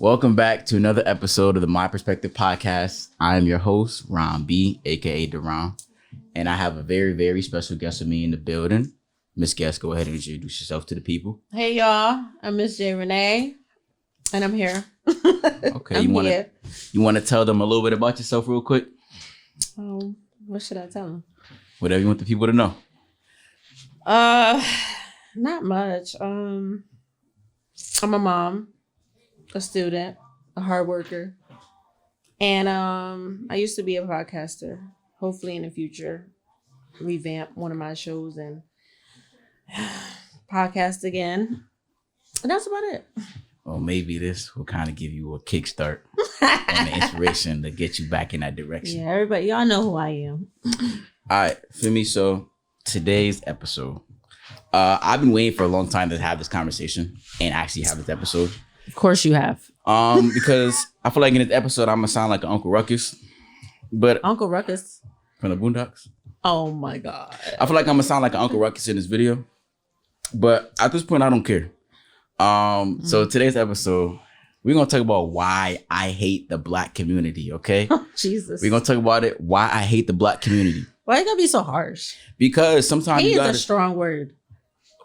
Welcome back to another episode of the My Perspective Podcast. I am your host, Ron B, aka Deron, and I have a very, very special guest with me in the building. Miss Guest, go ahead and introduce yourself to the people. Hey y'all, I'm Miss J Renee, and I'm here. Okay, you want to tell them a little bit about yourself real quick? What should I tell them? Whatever you want the people to know. Not much. I'm a mom, a student, a hard worker, and I used to be a podcaster. Hopefully in the future, revamp one of my shows and podcast again. And that's about it. Well, maybe this will kind of give you a kickstart and the inspiration to get you back in that direction. Yeah, everybody, y'all know who I am. All right, for me, so today's episode, I've been waiting for a long time to have this conversation and actually have this episode. Of course you have. Because I feel like in this episode, I'm going to sound like an Uncle Ruckus. But Uncle Ruckus? From the Boondocks. Oh my God. I feel like I'm going to sound like an Uncle Ruckus in this video. But at this point, I don't care. So today's episode, we're going to talk about why I hate the Black community, okay? Jesus. We're going to talk about it, why I hate the Black community. Why you gotta be so harsh? Because sometimes hate is a strong word.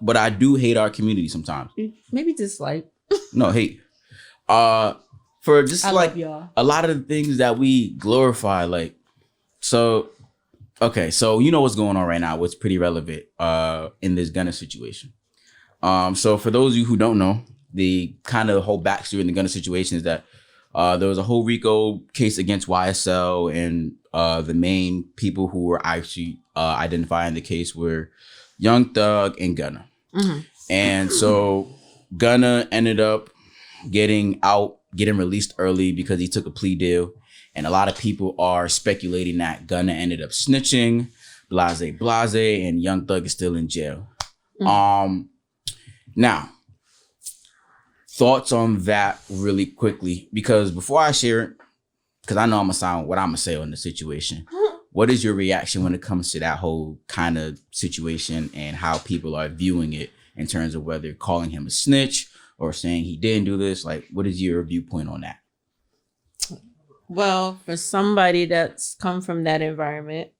But I do hate our community sometimes. Maybe dislike. No, hate. For just I like love y'all. A lot of the things that we glorify, like, so, okay, so you know what's going on right now, what's pretty relevant in this Gunna situation. So for those of you who don't know, the kind of whole backstory in the Gunna situation is that there was a whole RICO case against YSL, and the main people who were actually identifying the case were Young Thug and Gunna. Mm-hmm. And so Gunna ended up getting released early because he took a plea deal. And a lot of people are speculating that Gunna ended up snitching, blase, and Young Thug is still in jail. Mm-hmm. Now, thoughts on that really quickly, because before I share it, because I know I'm gonna sound what I'm gonna say on the situation. What is your reaction when it comes to that whole kind of situation and how people are viewing it in terms of whether calling him a snitch or saying he didn't do this? Like, what is your viewpoint on that? Well, for somebody that's come from that environment,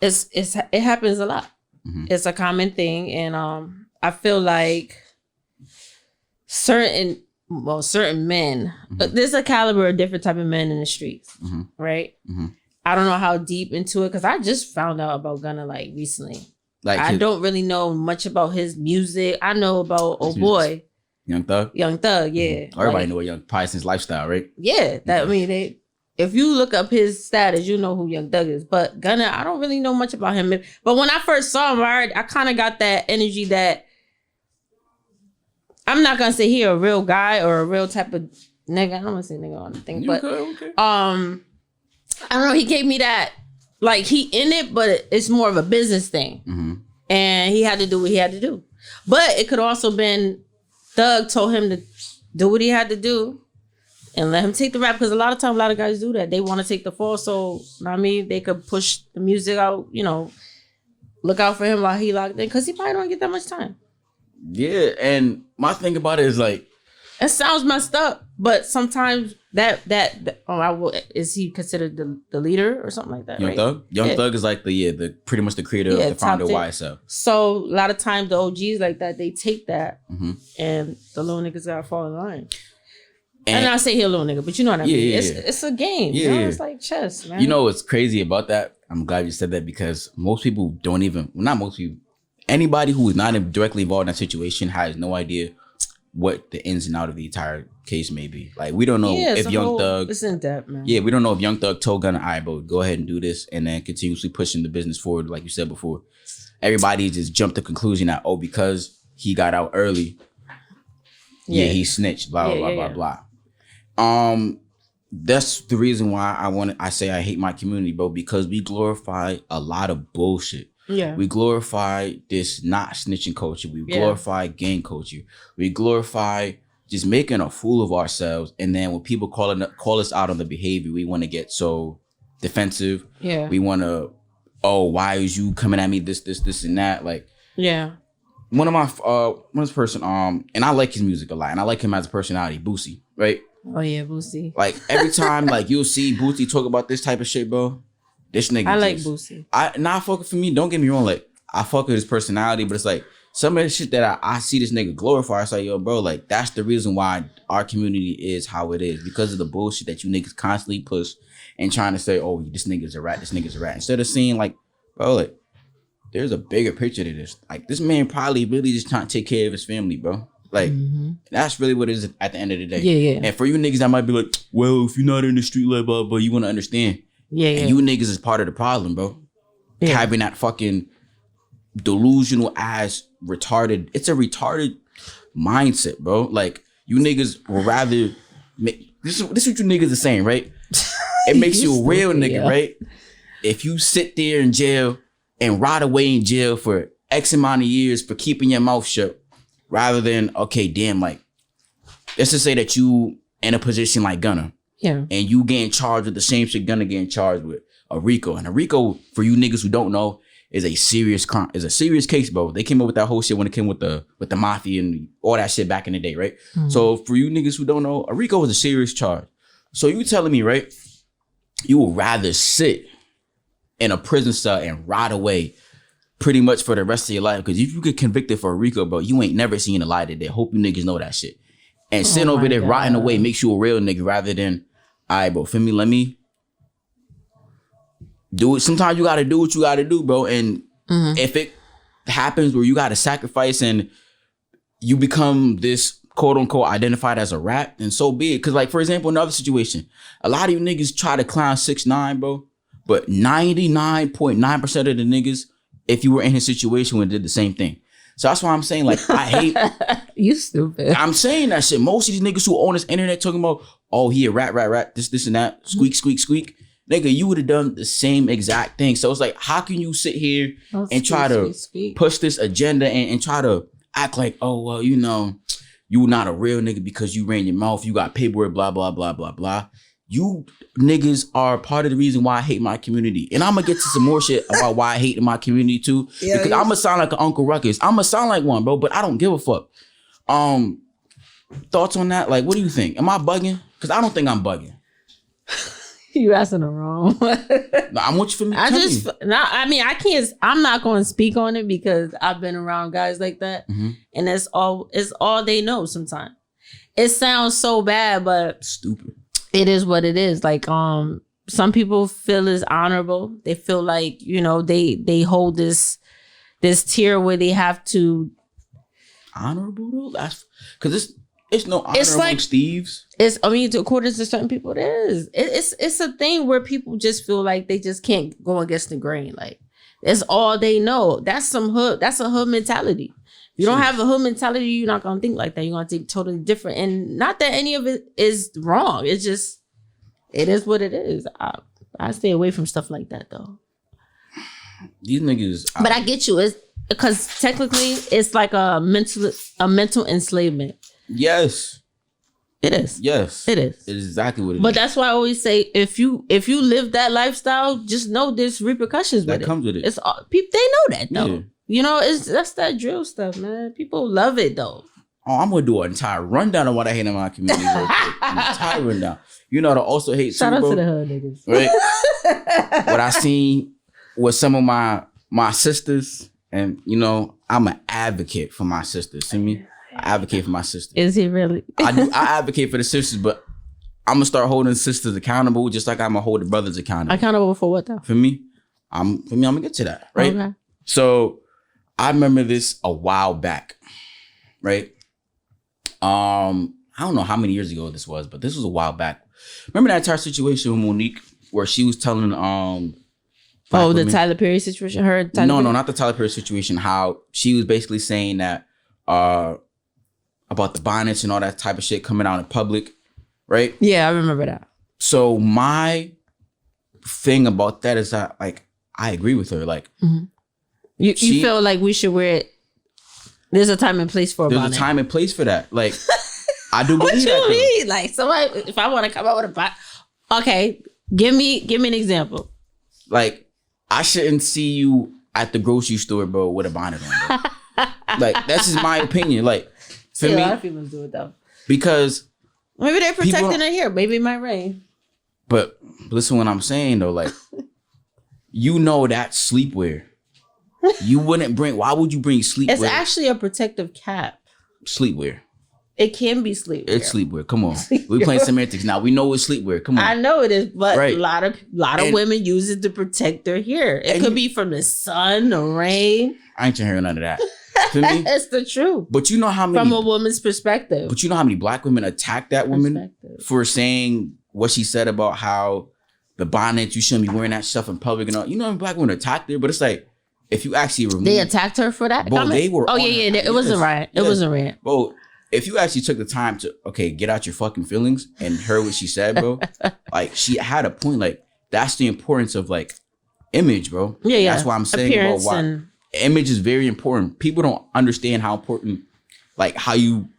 it happens a lot. Mm-hmm. It's a common thing, and I feel like certain men, mm-hmm. There's a caliber of different type of men in the streets, mm-hmm. right? Mm-hmm. I don't know how deep into it, because I just found out about Gunna like recently. Like I don't really know much about his music. I know about boy, Young Thug. Young Thug, yeah. Mm-hmm. Everybody know Young Pison's lifestyle, right? Yeah, that I mean, if you look up his status, you know who Young Thug is. But Gunna, I don't really know much about him. But when I first saw him, I kind of got that energy that I'm not gonna say he a real guy or a real type of nigga. I don't want to say nigga on the thing, but okay. I don't know. He gave me that, like, he in it, but it's more of a business thing. Mm-hmm. And he had to do what he had to do. But it could also been Thug told him to do what he had to do and let him take the rap. Because a lot of times, a lot of guys do that. They want to take the fall. So, you know what I mean? They could push the music out, look out for him while he locked in. Because he probably don't get that much time. Yeah. And my thing about it is like, it sounds messed up, but sometimes is he considered the leader or something like that? Young Thug? Young Thug is like the pretty much the creator of the founder of YSL. So a lot of times the OGs like that, they take that, mm-hmm. and the little niggas gotta fall in line. And I say he a little nigga, but you know what I mean. Yeah. It's a game. Yeah, it's like chess, man. You know what's crazy about that? I'm glad you said that, because most people don't even, not most people, anybody who is not directly involved in that situation has no idea what the ins and out of the entire case may be. Like, we don't know if Young Thug... It's in depth, man. Yeah, we don't know if Young Thug told Gunna, all right, bro, go ahead and do this, and then continuously pushing the business forward, like you said before. Everybody just jumped to the conclusion that, because he got out early, he snitched, blah, blah. That's the reason why I say I hate my community, bro, because we glorify a lot of bullshit. Yeah. We glorify this not snitching culture. We glorify gang culture. We glorify just making a fool of ourselves. And then when people call us out on the behavior, we want to get so defensive. Yeah. We want to, why is you coming at me this, and that? Like, yeah. one of this person, and I like his music a lot, and I like him as a personality, Boosie, right? Oh yeah, Boosie. Like every time, like you'll see Boosie talk about this type of shit, bro. This nigga, I like Boosie. Fuck for me. Don't get me wrong, like I fuck with his personality, but it's like some of the shit that I see this nigga glorify. It's like, yo, bro, like that's the reason why our community is how it is, because of the bullshit that you niggas constantly push and trying to say, oh, this nigga's a rat, this nigga's a rat, instead of seeing like, bro, like. There's a bigger picture to this. Like, this man probably really just trying to take care of his family, bro. Like, that's really what it is at the end of the day. Yeah. And for you niggas that might be like, well, if you're not in the street, like, blah, blah, you want to understand. Yeah. And you niggas is part of the problem, bro. Yeah. Having that fucking delusional ass retarded. It's a retarded mindset, bro. Like, you niggas will rather. This is what you niggas are saying, right? It makes you a real nigga, right? If you sit there in jail and rot away in jail for X amount of years for keeping your mouth shut, rather than, okay, damn, like, let's just say that you in a position like Gunna, and you getting charged with the same shit Gunna getting charged with, a RICO. And a RICO, for you niggas who don't know, is a serious crime, is a serious case, bro. They came up with that whole shit when it came with the mafia and all that shit back in the day, right? So for you niggas who don't know, a RICO is a serious charge. So you telling me, right, you would rather sit in a prison cell and rot away pretty much for the rest of your life, because if you get convicted for a RICO, bro, you ain't never seen the light of day. Hope you niggas know that shit. And sitting over there rotting away makes you a real nigga, rather than, all right, bro, feel me, let me do it. Sometimes you gotta do what you gotta do, bro. And if it happens where you gotta sacrifice and you become this quote unquote identified as a rat, then so be it. Cause like, for example, another situation, a lot of you niggas try to clown 6ix9ine, bro. But 99.9% of the niggas, if you were in his situation, would did the same thing. So that's why I'm saying, like, I hate. You stupid. I'm saying that shit. Most of these niggas who on this internet talking about, oh, he a rat, this and that, squeak. Nigga, you would have done the same exact thing. So it's like, how can you sit here and try to push this agenda and try to act like, oh, well, you know, you not a real nigga because you ran your mouth, you got paperwork, blah, blah, blah, blah, blah. You niggas are part of the reason why I hate my community. And I'm gonna get to some more shit about why I hate my community too. Because I'm gonna sound like an Uncle Ruckus. I'm gonna sound like one, bro, but I don't give a fuck. Thoughts on that? Like, what do you think? Am I bugging? Because I don't think I'm bugging. You asking the wrong one. No, I want you for me. I can't, I'm not going to speak on it because I've been around guys like that. And it's all they know sometimes. It sounds so bad, but stupid. It is what it is. Like, some people feel it's honorable. They feel like, you know, they hold this tier where they have to. Honorable though? That's because it's no honor it's like Steve's. According to certain people, it is. It's a thing where people just feel like they just can't go against the grain. Like, that's all they know. That's a hood mentality. If you don't have a hood mentality, you're not gonna think like that. You're gonna think totally different. And not that any of it is wrong. It's just, it is what it is. I stay away from stuff like that though. These niggas. But I get you. It's because technically it's like a mental enslavement. Yes. It is. Yes. It is. It is exactly what it is. But that's why I always say, if you live that lifestyle, just know there's repercussions with it. That comes with it. It's all, people, they know that though. Yeah. You know, that's that drill stuff, man. People love it though. Oh, I'm gonna do an entire rundown of what I hate in my community. Real quick. An entire rundown. You know, to also hate. Shout too, out bro. to the hood niggas. Right? What I seen with some of my sisters, and you know, I'm an advocate for my sisters. See me? I advocate for my sisters. Is he really? I advocate for the sisters, but I'm gonna start holding sisters accountable, just like I'm gonna hold the brothers accountable. Accountable for what though? For me, I'm gonna get to that, right? Okay. So I remember this a while back, right? I don't know how many years ago this was, but this was a while back. Remember that entire situation with Monique where she was telling the Tyler Perry situation? No, not the Tyler Perry situation. How she was basically saying that about the bonnets and all that type of shit coming out in public, right? Yeah, I remember that. So my thing about that is that, like, I agree with her. Like, you feel like we should wear it. There's a time and place for a bonnet. There's a time and place for that. Like, I do believe what that. you mean? Like, somebody, if I want to come out with a bonnet, okay, give me an example. Like, I shouldn't see you at the grocery store, bro, with a bonnet on, bro. Like, that's just my opinion. Like, for a me, lot of people do it though. Because maybe they're protecting it here. Maybe it might rain. But listen, what I'm saying though, like, you know that's sleepwear. You wouldn't bring. Why would you bring sleepwear? It's actually a protective cap. Sleepwear. It can be sleepwear. It's sleepwear. Come on, we playing semantics now. We know it's sleepwear. Come on. I know it is, but right. a lot of women use it to protect their hair. It could be from the sun, the rain. I ain't hearing none of that. To me, it's the truth. But you know how many from a woman's perspective. But you know how many black women attack that woman for saying what she said about how the bonnet, you shouldn't be wearing that stuff in public and all. You know how many black women attacked her, but it's like, if you actually remove, they attacked her for that. Bro, they were. Oh yeah. It was a riot. It was a riot. Bro, if you actually took the time to get out your fucking feelings and heard what she said, bro, like she had a point. Like that's the importance of like image, bro. Yeah. That's why I'm saying about why image is very important. People don't understand how important, like how you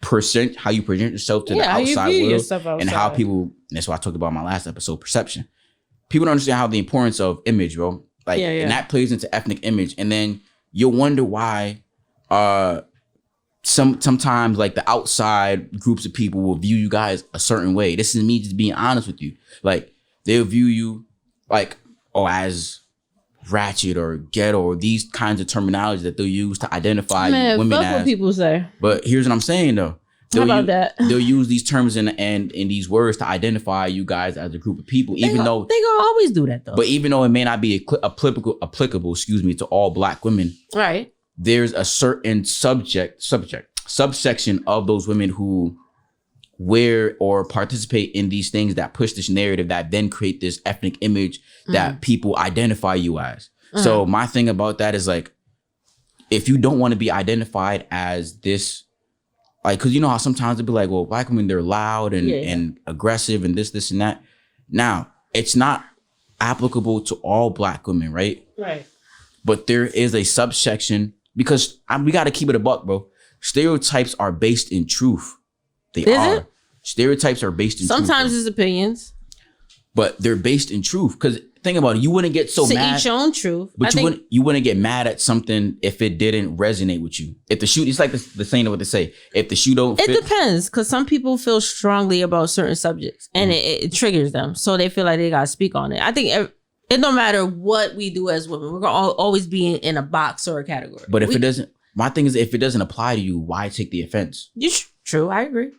present yourself to the outside world and how people. And that's why I talked about in my last episode, perception. People don't understand how the importance of image, bro. Like, and that plays into ethnic image. And then you'll wonder why sometimes like the outside groups of people will view you guys a certain way. This is me just being honest with you. Like, they'll view you like, as ratchet or ghetto or these kinds of terminology that they'll use to identify women fuck as. What people say. But here's what I'm saying though. They'll use these terms and these words to identify you guys as a group of people, even though they gonna always do that though. But even though it may not be applicable, to all black women, right? There's a certain subsection of those women who wear or participate in these things that push this narrative that then create this ethnic image that people identify you as. So my thing about that is like, if you don't want to be identified as this. Like, cause you know how sometimes it'd be like, well, black women, they're loud and aggressive and this and that. Now, it's not applicable to all black women, right? Right. But there is a subsection because we got to keep it a buck, bro. Stereotypes are based in truth. They are. Stereotypes are based in truth. Sometimes it's opinions. But they're based in truth. Because think about it, you wouldn't get so mad. To each own truth. But you wouldn't get mad at something if it didn't resonate with you. If the shoe, it's like the saying of what they say. If the shoe don't fit. It depends. Because some people feel strongly about certain subjects. And it triggers them. So they feel like they got to speak on it. I think it don't matter what we do as women. We're going to always be in a box or a category. But if it doesn't, my thing is if it doesn't apply to you, why take the offense? True, I agree.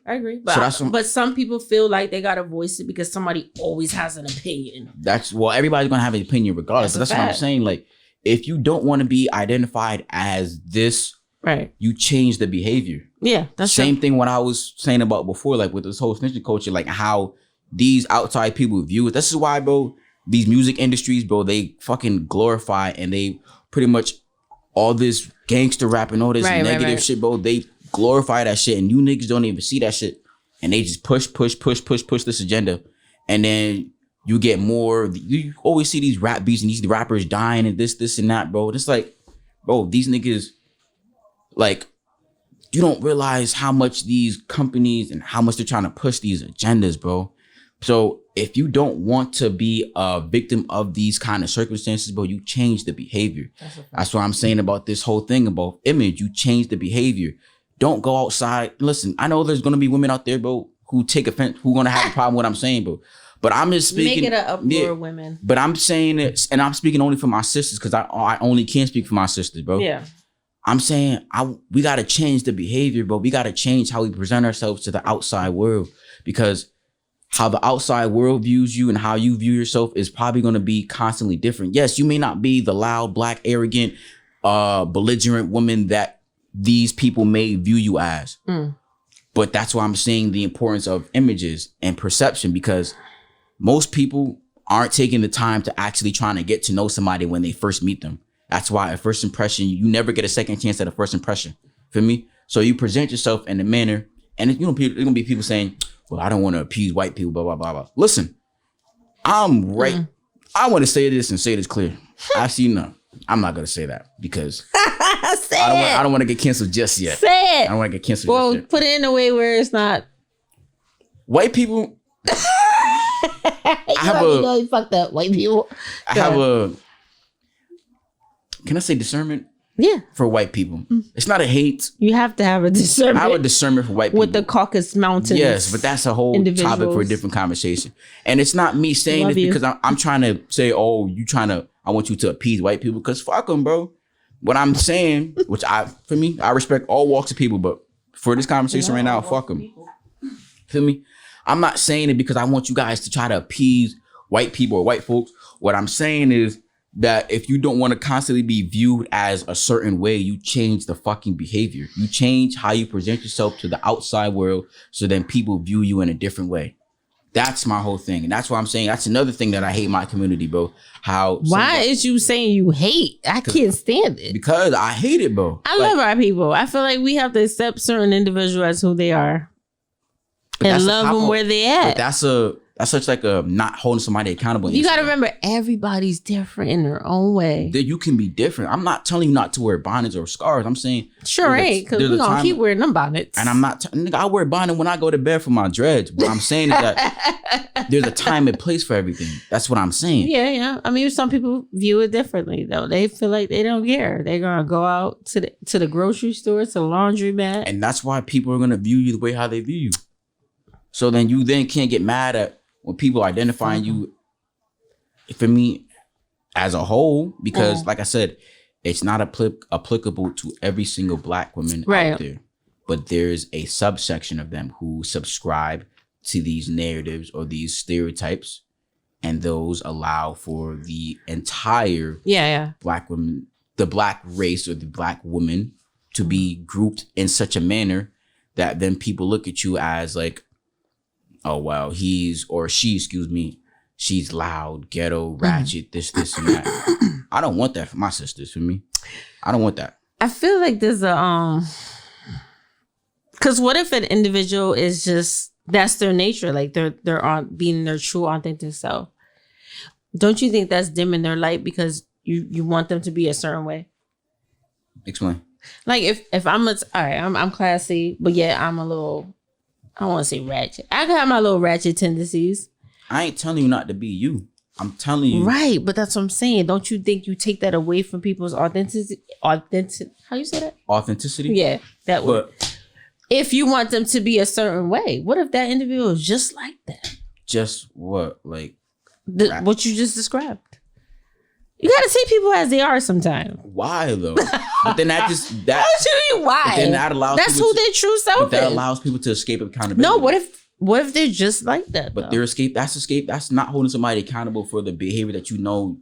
But some people feel like they gotta voice it because somebody always has an opinion. Everybody's gonna have an opinion regardless. That's what I'm saying. Like, if you don't want to be identified as this, right, you change the behavior. Yeah, that's same thing. What I was saying about before, like with this whole snitching culture, like how these outside people view it. This is why, bro, these music industries, bro, they fucking glorify and they pretty much all this gangster rap and all this negative shit, bro. They glorify that shit and you niggas don't even see that shit and they just push this agenda and then you get more. You always see these rap beats and these rappers dying and this and that, bro. It's like, bro, these niggas, like, you don't realize how much these companies and how much they're trying to push these agendas, bro. So if you don't want to be a victim of these kind of circumstances, bro, you change the behavior. That's what I'm saying about this whole thing about image. You change the behavior. Don't go outside. Listen, I know there's going to be women out there, bro, who take offense, who going to have a problem with what I'm saying, bro. But I'm just speaking. Make it an uproar, women. But I'm saying it, and I'm speaking only for my sisters because I only can speak for my sisters, bro. Yeah. I'm saying we got to change the behavior, bro. We got to change how we present ourselves to the outside world because how the outside world views you and how you view yourself is probably going to be constantly different. Yes, you may not be the loud, black, arrogant, belligerent woman that these people may view you as. But that's why I'm saying the importance of images and perception because most people aren't taking the time to actually trying to get to know somebody when they first meet them. That's why at first impression, you never get a second chance at a first impression. Feel me? So you present yourself in a manner and there's going to be people saying, well, I don't want to appease white people, blah, blah, blah, blah. Listen, I'm right. I want to say this and say this clear. Actually, no, I'm not going to say that because I don't want to get canceled just yet. Say it. I don't want to get canceled just yet. Well, put it in a way where it's not. White people. You fucked up, white people. Can I say discernment? Yeah. For white people. It's not a hate. You have to have a discernment. I have a discernment for white people. With the Caucasus Mountains. Yes, but that's a whole topic for a different conversation. And it's not me saying this because I'm trying to say, oh, I want you to appease white people, because fuck them, bro. What I'm saying, for me, I respect all walks of people, but for this conversation right now, fuck them. Feel me? I'm not saying it because I want you guys to try to appease white people or white folks. What I'm saying is that if you don't want to constantly be viewed as a certain way, you change the fucking behavior. You change how you present yourself to the outside world, so then people view you in a different way. That's my whole thing. And that's what I'm saying. That's another thing that I hate my community, bro. Why is you saying you hate? I can't stand it. Because I hate it, bro. I love our people. I feel like we have to accept certain individuals as who they are. And love them where they at. But that's such like a not holding somebody accountable. You got to remember, everybody's different in their own way. You can be different. I'm not telling you not to wear bonnets or scarves. I'm saying sure ain't, because we're gonna keep wearing them bonnets. And I'm not. Nigga, I wear bonnet when I go to bed for my dreads. What I'm saying is that there's a time and place for everything. That's what I'm saying. Yeah. I mean, some people view it differently though. They feel like they don't care. They're gonna go out to the grocery store, to the laundromat, and that's why people are gonna view you the way how they view you. So then you can't get mad at when people identifying you, for me, as a whole, because like I said, it's not applicable to every single black woman out there. But there's a subsection of them who subscribe to these narratives or these stereotypes, and those allow for the entire black women, the black race or the black woman, to be grouped in such a manner that then people look at you as like, oh, wow, she's loud, ghetto, ratchet, this, and that. I don't want that for my sisters, for me. I don't want that. I feel like there's because what if an individual is just, that's their nature, like they're on being their true authentic self. Don't you think that's dimming their light because you want them to be a certain way? Explain. Like if I'm classy, but yeah, I'm a little, I don't want to say ratchet. I can have my little ratchet tendencies. I ain't telling you not to be you. I'm telling you. Right, but that's what I'm saying. Don't you think you take that away from people's authenticity? How you say that? Authenticity? Yeah, that word. If you want them to be a certain way, what if that individual is just like that? Just what? Like? What you just described. You gotta see people as they are sometimes. Why though? But then that just that. What you mean why? But then that allows. That's who their true self is. That allows people to escape accountability. No, what if they're just like that? But their escape. That's not holding somebody accountable for the behavior that you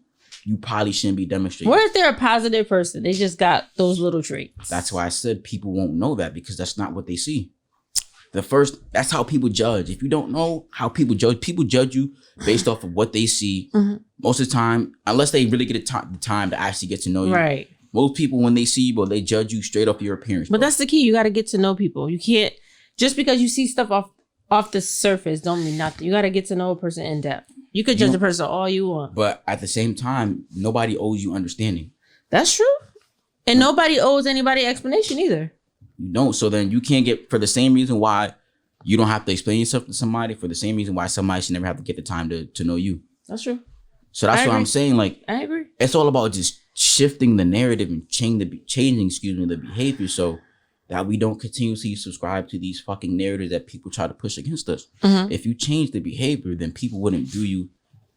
probably shouldn't be demonstrating. What if they're a positive person? They just got those little traits. That's why I said people won't know that, because that's not what they see. That's how people judge. If you don't know how people judge you based off of what they see. Mm-hmm. Most of the time, unless they really get the time to actually get to know you. Right. Most people, when they see you, bro, they judge you straight off your appearance. But that's the key. You got to get to know people. You can't, just because you see stuff off the surface don't mean nothing. You got to get to know a person in depth. You could judge a person all you want. But at the same time, nobody owes you understanding. That's true. And nobody owes anybody explanation either. You don't. So then you can't get, for the same reason why you don't have to explain yourself to somebody, for the same reason why somebody should never have to get the time to know you. That's true. So that's what I'm saying. Like, I agree. It's all about just shifting the narrative and changing the behavior, so that we don't continuously subscribe to these fucking narratives that people try to push against us. Mm-hmm. If you change the behavior, then people wouldn't view you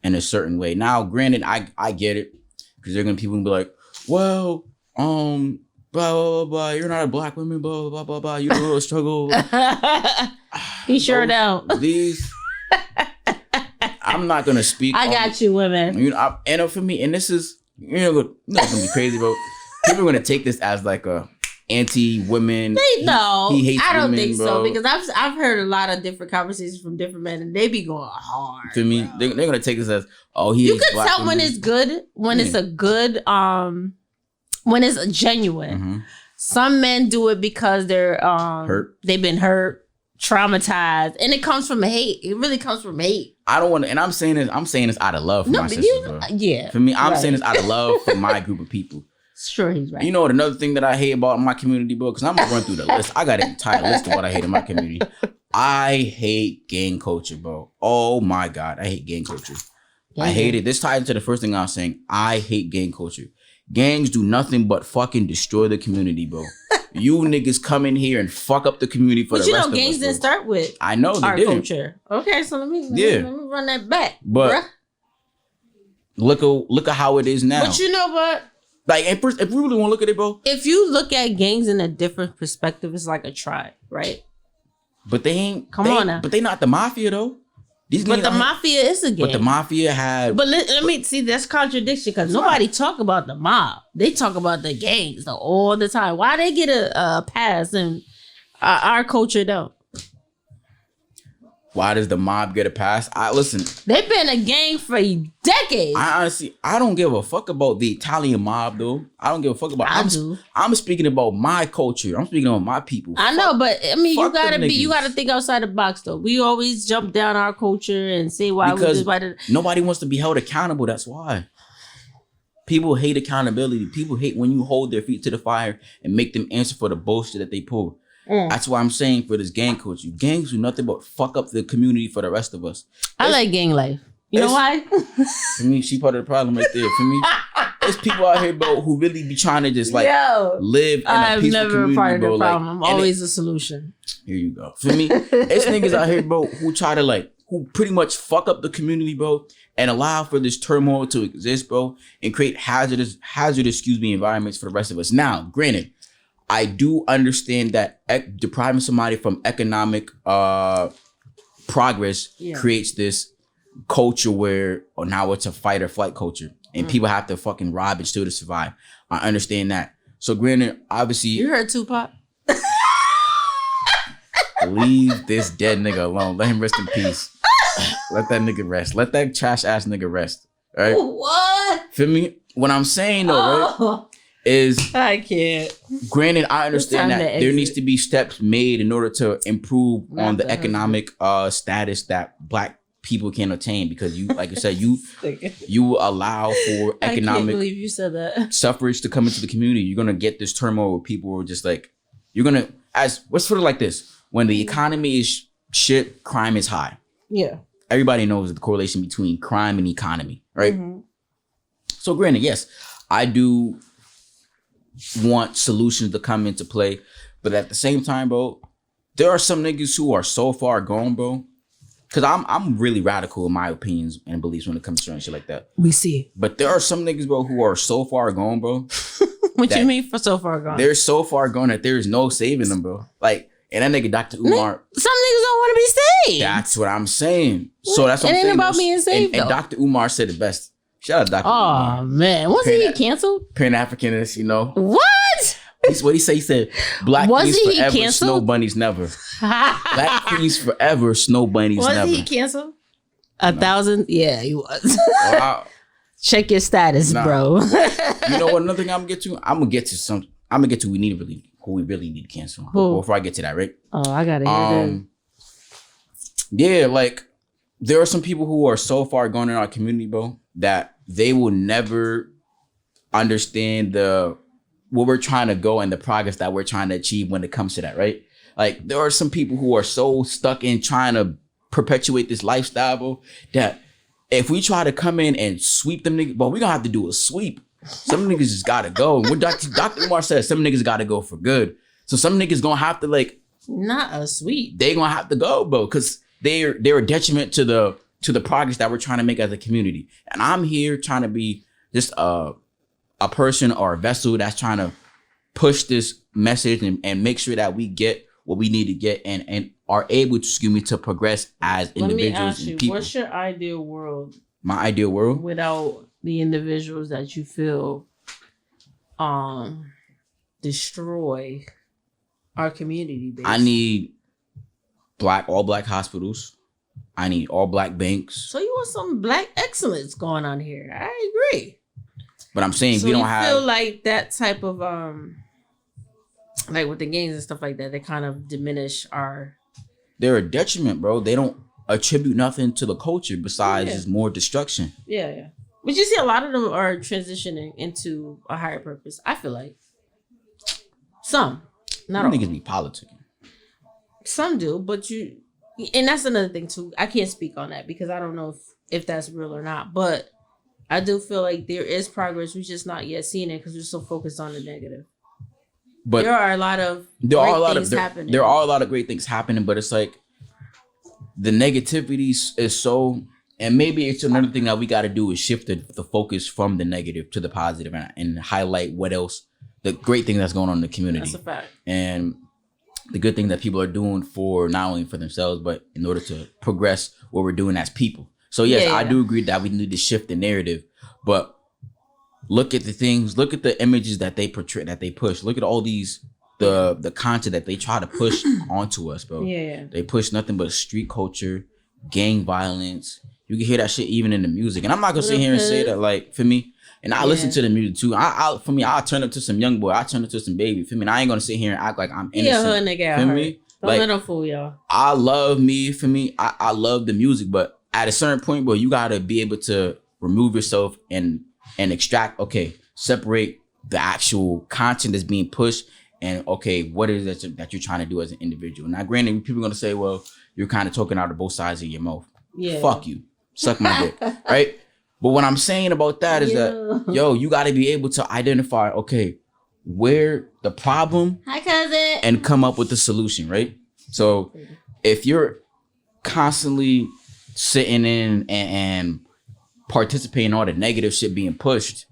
in a certain way. Now, granted, I get it, because they're gonna people be like, well, blah blah blah, you're not a black woman, blah blah blah blah, you don't really struggle. He sure don't. These. I'm not gonna speak. I got you, women. You know, and for me, and this is not gonna be crazy, bro. People are gonna take this as like a anti-women. He hates I don't women, think bro. so, because I've heard a lot of different conversations from different men, and they be going hard. To me, they're gonna take this as he. You could tell when it's good, when it's a good, when it's genuine. Mm-hmm. Some men do it because they're hurt. They've been hurt, traumatized, and it comes from hate. It really comes from hate. I don't want to, and I'm saying this out of love for my sisters, bro. Yeah. For me, I'm saying this out of love for my group of people. Sure, he's right. You know what? Another thing that I hate about my community, bro, because I'm gonna run through the list. I got an entire list of what I hate in my community. I hate gang culture, bro. Oh my God, I hate gang culture. Yeah. I hate it. This ties into the first thing I was saying. I hate gang culture. Gangs do nothing but fucking destroy the community, bro. You niggas come in here and fuck up the community for the rest of us. But gangs didn't start with I know they our didn't. culture. Okay, so let me run that back. But bruh. look at how it is now. But you know what? Like, if we really want to look at it, bro. If you look at gangs in a different perspective, it's like a tribe, right? But they ain't. Come on now. But they not the mafia, though. But the mafia is a gang. But the mafia had. But let me see. That's contradiction because nobody talk about the mob. They talk about the gangs all the time. Why they get a pass and our culture don't? Why does the mob get a pass? Listen. They've been a gang for decades. I don't give a fuck about the Italian mob, though. I don't give a fuck about. I'm speaking about my culture. I'm speaking about my people. I know, but I mean, you gotta think outside the box, though. We always jump down our culture and say why because we just nobody wants to be held accountable. That's why. People hate accountability. People hate when you hold their feet to the fire and make them answer for the bullshit that they pull. That's why I'm saying for this gang culture, gangs do nothing but fuck up the community for the rest of us. I like gang life. You know why? For me, she part of the problem right there. For me, there's people out here, bro, who really be trying to just like live in a peaceful community, I'm never a part of the problem. Like, I'm always a solution. Here you go. For me, it's niggas out here, bro, who try to like, who pretty much fuck up the community, bro, and allow for this turmoil to exist, bro, and create hazardous, environments for the rest of us. Now, granted, I do understand that depriving somebody from economic progress creates this culture where now it's a fight or flight culture and people have to fucking rob and steal to survive. I understand that. So granted, obviously... You heard Tupac? Leave this dead nigga alone. Let him rest in peace. Let that nigga rest. Let that trash ass nigga rest. Right? What? Feel me? What I'm saying though, right? Is I can't. Granted, I understand that there needs to be steps made in order to improve on the economic status that Black people can attain, because you, like you said, you allow for economic. I can't believe you said that. Suffrage to come into the community. You're gonna get this turmoil where people are just like, you're gonna let's put it like this: when the economy is shit, crime is high. Yeah. Everybody knows the correlation between crime and economy, right? Mm-hmm. So granted, yes, I do want solutions to come into play, but at the same time, bro, there are some niggas who are so far gone, bro. Cause I'm really radical in my opinions and beliefs when it comes to certain shit like that. We see. But there are some niggas, bro, who are so far gone, bro. What you mean for so far gone? They're so far gone that there is no saving them, bro. Like, and that nigga Dr. Umar. Some niggas don't want to be saved. That's what I'm saying. So that's what I'm saying. It ain't about being saved, and Dr. Umar said it best. Shout out Dr. Umar. Oh, man. Wasn't he canceled? Pan-Africanist, you know. What? What he say? He said, Black queens forever, canceled? Snow bunnies never. Black queens forever, snow bunnies never. Was he canceled? 1,000? Yeah, he was. Check your status, bro. You know what? Another thing I'm gonna get to? I'm gonna get to who we really need to cancel. Before I get to that, right? Oh, I gotta hear that. Yeah, like, there are some people who are so far gone in our community, bro, that they will never understand what we're trying to go and the progress that we're trying to achieve when it comes to that, right? Like, there are some people who are so stuck in trying to perpetuate this lifestyle, bro, that if we try to come in and sweep them niggas, but we gonna have to do a sweep. Some niggas just gotta go. And what Dr. Umar says, some niggas gotta go for good. So some niggas gonna have to, like, not a sweep. They gonna have to go, bro, because they're a detriment to the progress that we're trying to make as a community. And I'm here trying to be just a person or a vessel that's trying to push this message and make sure that we get what we need to get and are able to progress as individuals. Let me ask you, and people. What's your ideal world? My ideal world? Without the individuals that you feel destroy our community base. I need all black hospitals. I need all black banks. So you want some black excellence going on here. I agree. But I'm saying we don't have. I feel like that type of like with the gangs and stuff like that, they kind of diminish our. They're a detriment, bro. They don't attribute nothing to the culture besides just more destruction. Yeah, yeah. But you see, a lot of them are transitioning into a higher purpose. I feel like some, not all. Niggas be politicking. Some do, but and that's another thing too. I can't speak on that because I don't know if that's real or not. But I do feel like there is progress. We're just not yet seeing it because we're so focused on the negative. But there are a lot of happening. There are a lot of great things happening, but it's like the negativity is so, and maybe it's another thing that we got to do is shift the focus from the negative to the positive and highlight what else, the great thing that's going on in the community. That's a fact. And the good thing that people are doing for not only for themselves, but in order to progress what we're doing as people. So yes, I do agree that we need to shift the narrative, but look at the things, look at the images that they portray, that they push. Look at all these, the content that they try to push onto us, bro. Yeah. They push nothing but street culture, gang violence. You can hear that shit even in the music. And I'm not gonna sit here and say that, like, for me, and I listen to the music too. For me, I'll turn up to some Young Boy. I'll turn up to some Baby. For me, and I ain't gonna sit here and act like I'm innocent. Yeah, nigga. For me, don't like, let them fool y'all. I love me. For me, I love the music, but at a certain point, bro, you gotta be able to remove yourself and extract. Okay, separate the actual content that's being pushed, and okay, what is it that you're trying to do as an individual? Now, granted, people are gonna say, well, you're kind of talking out of both sides of your mouth. Yeah. Fuck you. Suck my dick. Right? But what I'm saying about that is that, yo, you got to be able to identify, okay, where the problem. Hi, cousin. And come up with the solution, right? So if you're constantly sitting in and participating in all the negative shit being pushed,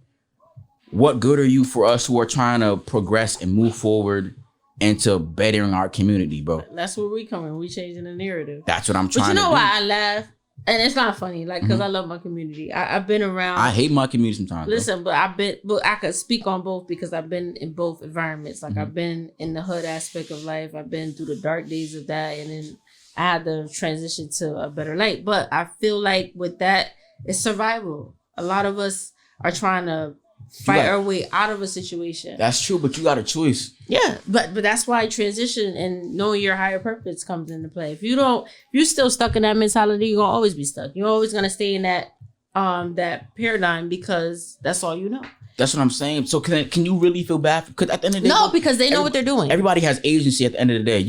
what good are you for us who are trying to progress and move forward into bettering our community, bro? That's where we coming. We changing the narrative. That's what I'm trying to do. But you know why I laugh? And it's not funny, like, because I love my community. I've been around. I hate my community sometimes. Listen, but I could speak on both because I've been in both environments. Like, I've been in the hood aspect of life. I've been through the dark days of that. And then I had to transition to a better light. But I feel like with that, it's survival. A lot of us are trying to fight our way out of a situation. That's true, but you got a choice. Yeah, but that's why transition and knowing your higher purpose comes into play. If you're still stuck in that mentality, you're gonna always be stuck. You're always gonna stay in that paradigm because that's all you know. That's what I'm saying. So can you really feel bad? Because at the end of the day, no, because they know what they're doing. Everybody has agency at the end of the day.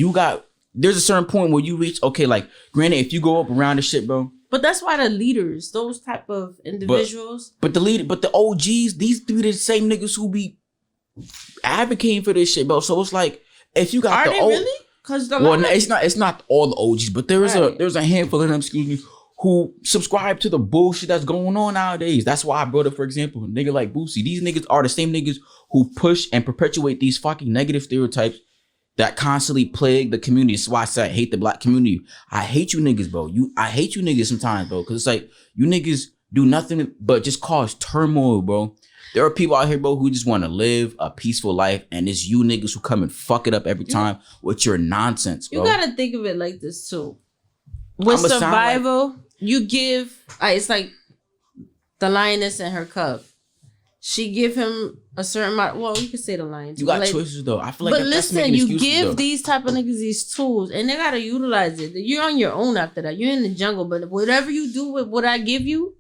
There's a certain point where you reach, okay, like, granted, if you go up around the shit, bro. But that's why the leaders, those type of individuals. But the OGs, these be the same niggas who be advocating for this shit, bro. So it's like, if you got really? Because it's not all the OGs, but there's a handful of them, excuse me, who subscribe to the bullshit that's going on nowadays. That's why I brought up, for example, a nigga like Boosie. These niggas are the same niggas who push and perpetuate these fucking negative stereotypes that constantly plague the community. That's why I say I hate the black community. I hate you niggas, bro. I hate you niggas sometimes, bro. Because it's like, you niggas do nothing but just cause turmoil, bro. There are people out here, bro, who just want to live a peaceful life. And it's you niggas who come and fuck it up every time with your nonsense, bro. You got to think of it like this, too. With survival, you give... it's like the lioness and her cub. She give him a certain amount. Well, you can say the lion. You got choices though. I feel like, but listen, you give these type of niggas these tools, and they gotta utilize it. You're on your own after that. You're in the jungle, but whatever you do with what I give you,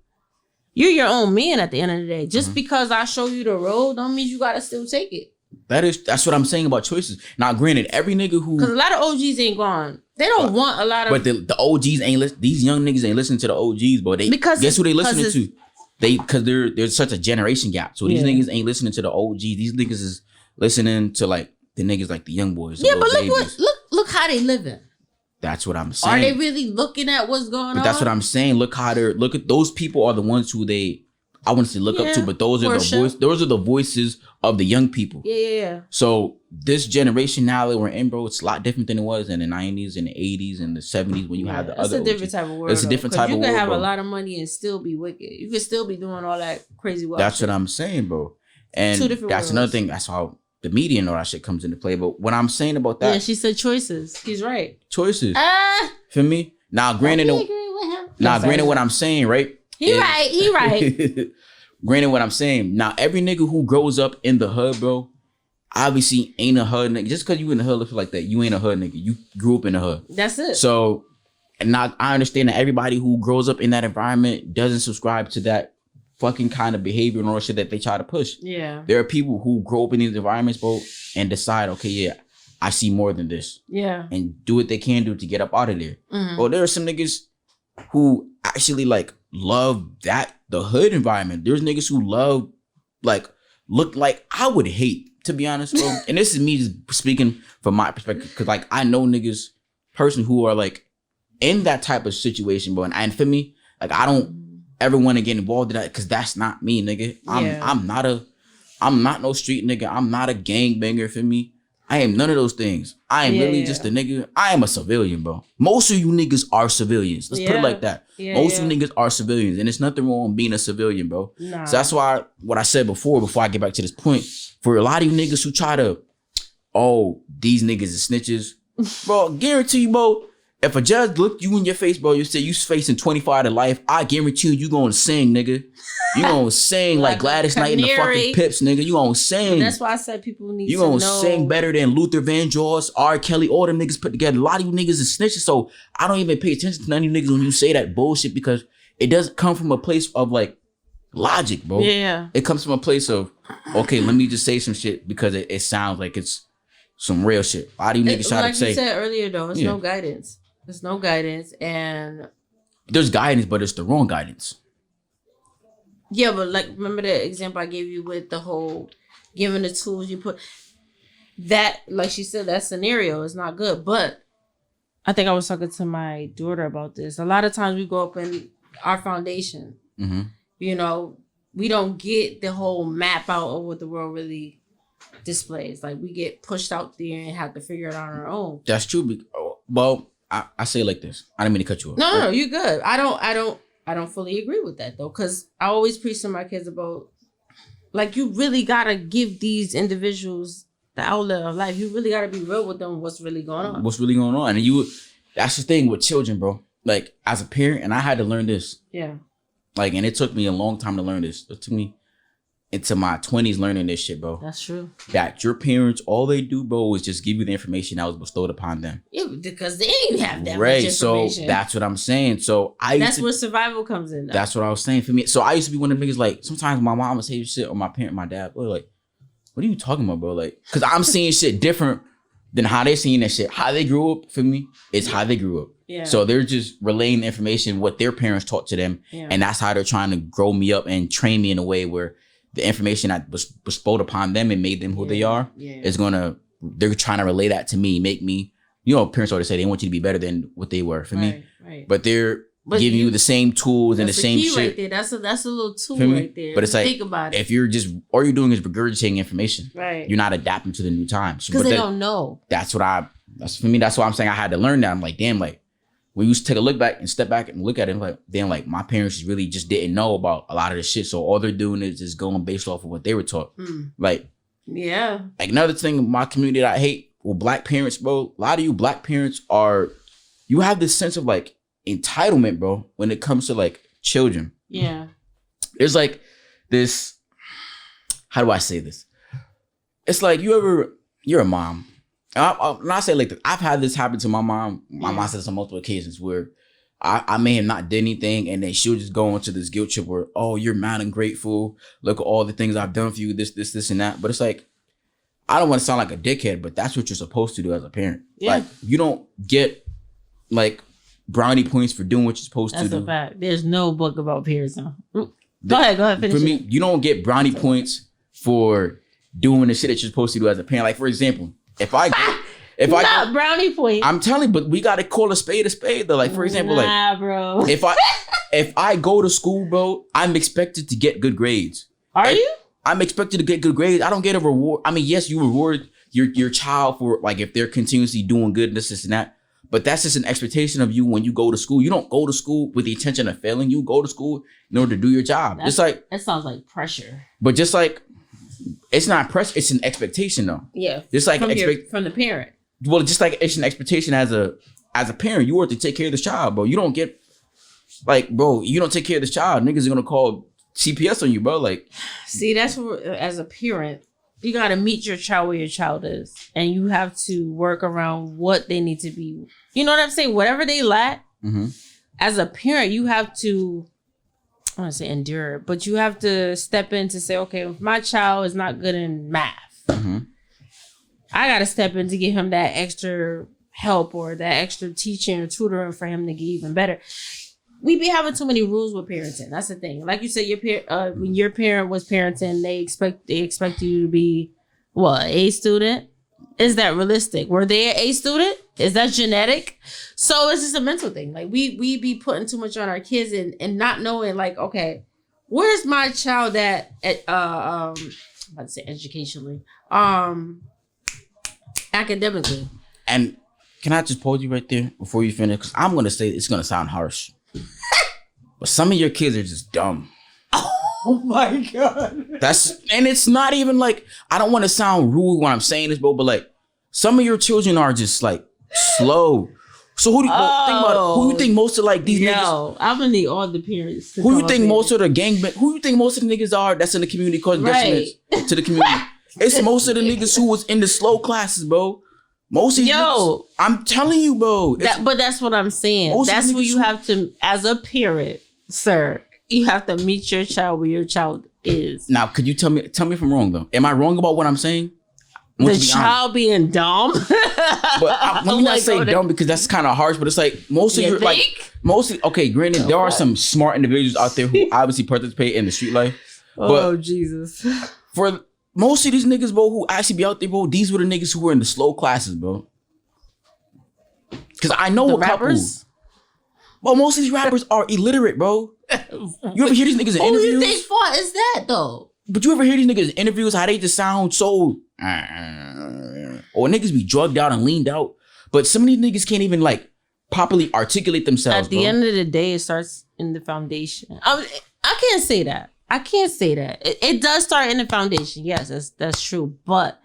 you're your own man at the end of the day. Just because I show you the road, don't mean you gotta still take it. That's what I'm saying about choices. Now, granted, every nigga who, because a lot of OGs ain't gone. They don't want a lot of. But the OGs ain't these young niggas ain't listening to the OGs, but guess who they listening to? Because there's such a generation gap. So these niggas ain't listening to the OGs. These niggas is listening to like the niggas like the young boys. Yeah, but look how they living. That's what I'm saying. Are they really looking at what's going on? That's what I'm saying. Look at those people are the ones who I wouldn't say look up to, but those are the voices of the young people. Yeah. So this generation now that we're in, bro, it's a lot different than it was in the 90s and the 80s and the 70s when you had the other. It's a different type of world. It's a different type of world. You can have a lot of money and still be wicked. You can still be doing all that crazy work. That's what I'm saying, bro. And that's another thing. That's how the media and all that shit comes into play. But what I'm saying about that, she said choices. He's right. Choices. For me, now granted, what I'm saying, right? He right. Granted, what I'm saying, now every nigga who grows up in the hood, bro, obviously ain't a hood nigga. Just because you in the hood looks like that, you ain't a hood nigga. You grew up in the hood. That's it. So, and now I understand that everybody who grows up in that environment doesn't subscribe to that fucking kind of behavior and all shit that they try to push. Yeah. There are people who grow up in these environments, bro, and decide, okay, yeah, I see more than this. Yeah. And do what they can do to get up out of there. Well, there are some niggas who actually like love the hood environment. There's niggas who love, like, look like I would hate, to be honest, bro. And this is me just speaking from my perspective, because like I know niggas person who are like in that type of situation, bro. And for me, like I don't ever want to get involved in that because that's not me, nigga. I'm not no street nigga. I'm not a gangbanger. For me, I am none of those things. I am literally just a nigga. I am a civilian, bro. Most of you niggas are civilians. Let's put it like that. Most of you niggas are civilians, and there's nothing wrong with being a civilian, bro. Nah. So that's why what I said before I get back to this point, for a lot of you niggas who try to, oh, these niggas is snitches, bro, guarantee you, bro, if a judge looked you in your face, bro, you say you facing 25 to life, I guarantee you gonna sing, nigga. You gonna sing like Gladys Knight in the fucking Pips, nigga. You gonna sing. That's why I said people need to know. You gonna sing better than Luther Vandross, R. Kelly, all them niggas put together. A lot of you niggas is snitches, so I don't even pay attention to none of you niggas when you say that bullshit because it doesn't come from a place of like logic, bro. Yeah. It comes from a place of, okay, let me just say some shit because it sounds like it's some real shit. A lot of you niggas try to say. Like you said earlier, though, it's no guidance. There's no guidance, and there's guidance, but it's the wrong guidance. Yeah, but like, remember the example I gave you with the whole giving the tools you put that, like she said, that scenario is not good. But I think I was talking to my daughter about this. A lot of times we go up in our foundation, you know, we don't get the whole map out of what the world really displays. Like we get pushed out there and have to figure it out on our own. That's true. Well, I say it like this. I didn't mean to cut you off. No, you're good. I don't fully agree with that though, because I always preach to my kids about, like, you really gotta give these individuals the outlet of life. You really gotta be real with them. What's really going on? What's really going on? And that's the thing with children, bro. Like as a parent, and I had to learn this. Yeah. Like, and it took me a long time to learn this. It took me into my 20s learning this shit, bro. That's true. That your parents, all they do, bro, is just give you the information that was bestowed upon them. Yeah, because they ain't have that much information. So that's what I'm saying. So that's where survival comes in, though. That's what I was saying for me. So I used to be one of the niggas, like, sometimes my mom would say shit, or my parent, my dad, bro, like, what are you talking about, bro? Like, because I'm seeing shit different than how they seeing that shit. How they grew up, for me, is how they grew up. Yeah. So they're just relaying the information, what their parents taught to them. Yeah. And that's how they're trying to grow me up and train me in a way where the information that was bestowed upon them and made them who they are is they're trying to relay that to me, make me, you know, parents always say they want you to be better than what they were for me. Right. But they're giving you the same tools and the same shit. Right there. That's a little tool right there. But it's like, think about it. If you're just, all you're doing is regurgitating information. Right. You're not adapting to the new times. Because they don't know. That's why I'm saying I had to learn that. I'm like, damn, like, when you take a look back and step back and look at it, like, damn, like my parents really just didn't know about a lot of this shit. So all they're doing is just going based off of what they were taught. Like, yeah. Like another thing in my community that I hate with black parents, bro, a lot of you black parents you have this sense of like entitlement, bro, when it comes to like children. Yeah. There's like this, how do I say this? It's like you're a mom. And I say like this, I've had this happen to my mom. My mom said this on multiple occasions where I may have not did anything, and then she'll just go into this guilt trip where, oh, you're mad and grateful. Look at all the things I've done for you, this, and that. But it's like, I don't want to sound like a dickhead, but that's what you're supposed to do as a parent. Yeah. Like, you don't get like brownie points for doing what you're supposed to do. That's a fact. There's no book about parenting. Go ahead, finish. For me, you don't get brownie points for doing the shit that you're supposed to do as a parent. Like, for example, if I not brownie points. I'm telling you, but we gotta call a spade though. Like, for example, bro. if I go to school, bro, I'm expected to get good grades. Are you? I'm expected to get good grades. I don't get a reward. I mean, yes, you reward your child for like if they're continuously doing good, this and that. But that's just an expectation of you when you go to school. You don't go to school with the intention of failing. You go to school in order to do your job. It's like that sounds like pressure. But just like, it's not pressure. It's an expectation, though. Yeah. Just like from the parent. Well, just like it's an expectation as a parent, you are to take care of this child, bro. You don't get like, bro, you don't take care of this child, niggas are gonna call CPS on you, bro. Like, see, that's where, as a parent, you gotta meet your child where your child is, and you have to work around what they need to be. You know what I'm saying? Whatever they lack, as a parent, you have to, I want to say endure, but you have to step in to say, okay, if my child is not good in math, I got to step in to give him that extra help or that extra teaching or tutoring for him to get even better. we be having too many rules with parenting. That's the thing. Like you said, when your parent was parenting, they expect you to be what, A student? Is that realistic? Were they an A student? Is that genetic? So it's just a mental thing. Like we be putting too much on our kids and not knowing, like, okay, where's my child at I'm about to say educationally, academically. And can I just pause you right there before you finish? Because I'm gonna say it's gonna sound harsh, but some of your kids are just dumb. Oh my God. And it's not even like, I don't want to sound rude when I'm saying this, bro, but like some of your children are just like slow. So who do you think about? Who you think most of like these niggas? No, I'm gonna need all the parents. Who you think most of the who you think most of the niggas are that's in the community causing detriments to the community? It's most of the niggas who was in the slow classes, bro. Most of these niggas, I'm telling you, bro. But that's what I'm saying. That's where you have to, as a parent, sir, you have to meet your child where your child is. Now, could you tell me if I'm wrong though? Am I wrong about what I'm saying? The child being dumb. But let me not say dumb because that's kind of harsh. But it's like most of your like mostly okay. Granted, there are some smart individuals out there who obviously participate in the street life. Oh Jesus! For most of these niggas, bro, who actually be out there, bro, these were the niggas who were in the slow classes, bro. Because I know a rappers. couple. Well, most of these rappers are illiterate, bro. You ever hear these niggas in interviews? Who you think fault is that though? But you ever hear these niggas in interviews how they just sound so, or niggas be drugged out and leaned out. But some of these niggas can't even like properly articulate themselves. At the end of the day, it starts in the foundation. I can't say that. It does start in the foundation. Yes, that's true. But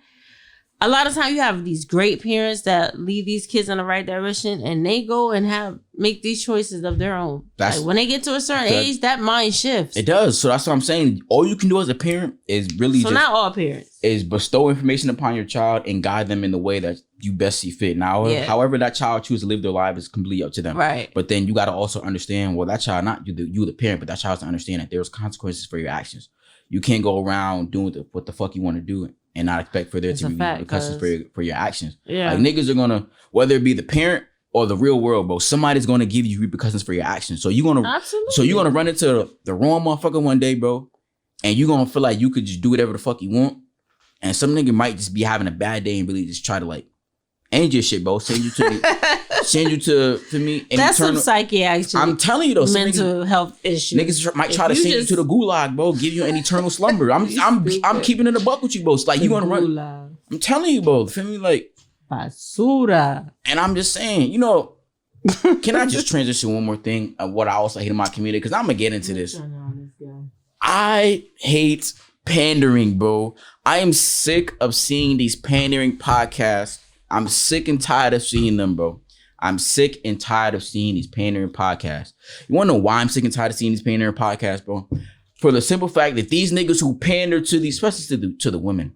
a lot of times you have these great parents that lead these kids in the right direction, and they go and make these choices of their own. Like when they get to a certain age, that mind shifts. It does. So that's what I'm saying. All you can do as a parent is really not all parents is bestow information upon your child and guide them in the way that you best see fit. Now, however that child chooses to live their life is completely up to them. Right. But then you got to also understand, well, that child, not you, the parent, but that child has to understand that there's consequences for your actions. You can't go around doing what the fuck you want to do and not expect for there to be repercussions for your actions. Yeah. Like niggas are gonna, whether it be the parent or the real world, bro, somebody's gonna give you repercussions for your actions. So you're gonna run into the wrong motherfucker one day, bro, and you're gonna feel like you could just do whatever the fuck you want. And some nigga might just be having a bad day and really just try to like end your shit, bro. Send you to me. That's some psychiatric. I'm telling you though, mental health issues. Niggas might try to send you to the gulag, bro. Give you an eternal slumber. I'm keeping it a buck with you, bro. It's like you gonna run. I'm telling you, bro. Feel me, like basura. And I'm just saying, can I just transition one more thing of what I also hate in my community? Because I'm gonna get into this. I hate pandering, bro. I am sick of seeing these pandering podcasts. I'm sick and tired of seeing them, bro. I'm sick and tired of seeing these pandering podcasts. You want to know why I'm sick and tired of seeing these pandering podcasts, bro? For the simple fact that these niggas who pander to these, especially to the women,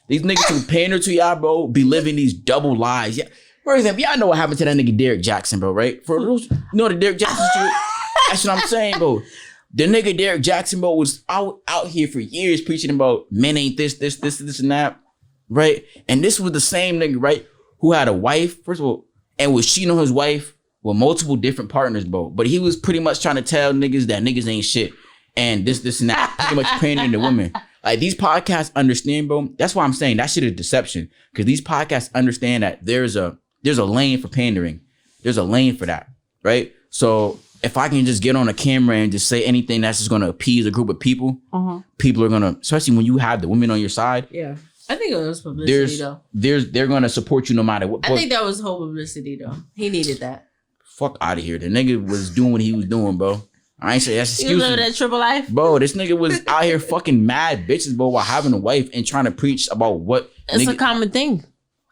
these niggas who pander to y'all, bro, be living these double lives. Yeah. For example, y'all know what happened to that nigga Derek Jackson, bro, right? For those, the Derek Jackson shit? That's what I'm saying, bro. The nigga Derek Jackson, bro, was out here for years preaching about men ain't this, and that, right? And this was the same nigga, right, who had a wife, first of all, and was cheating on his wife with multiple different partners, bro. But he was pretty much trying to tell niggas that niggas ain't shit. And this and that, pretty much pandering to women. Like, these podcasts understand, bro. That's why I'm saying that shit is deception. Because these podcasts understand that there's a lane for pandering. There's a lane for that, right? So if I can just get on a camera and just say anything that's just going to appease a group of people, people are going to, especially when you have the women on your side. Yeah. I think it was publicity, though. They're going to support you no matter what. I think that was whole publicity, though. He needed that. Fuck out of here. The nigga was doing what he was doing, bro. I ain't say that's excuses. You living that triple life? Bro, this nigga was out here fucking mad bitches, bro, while having a wife and trying to preach about what. It's a common thing,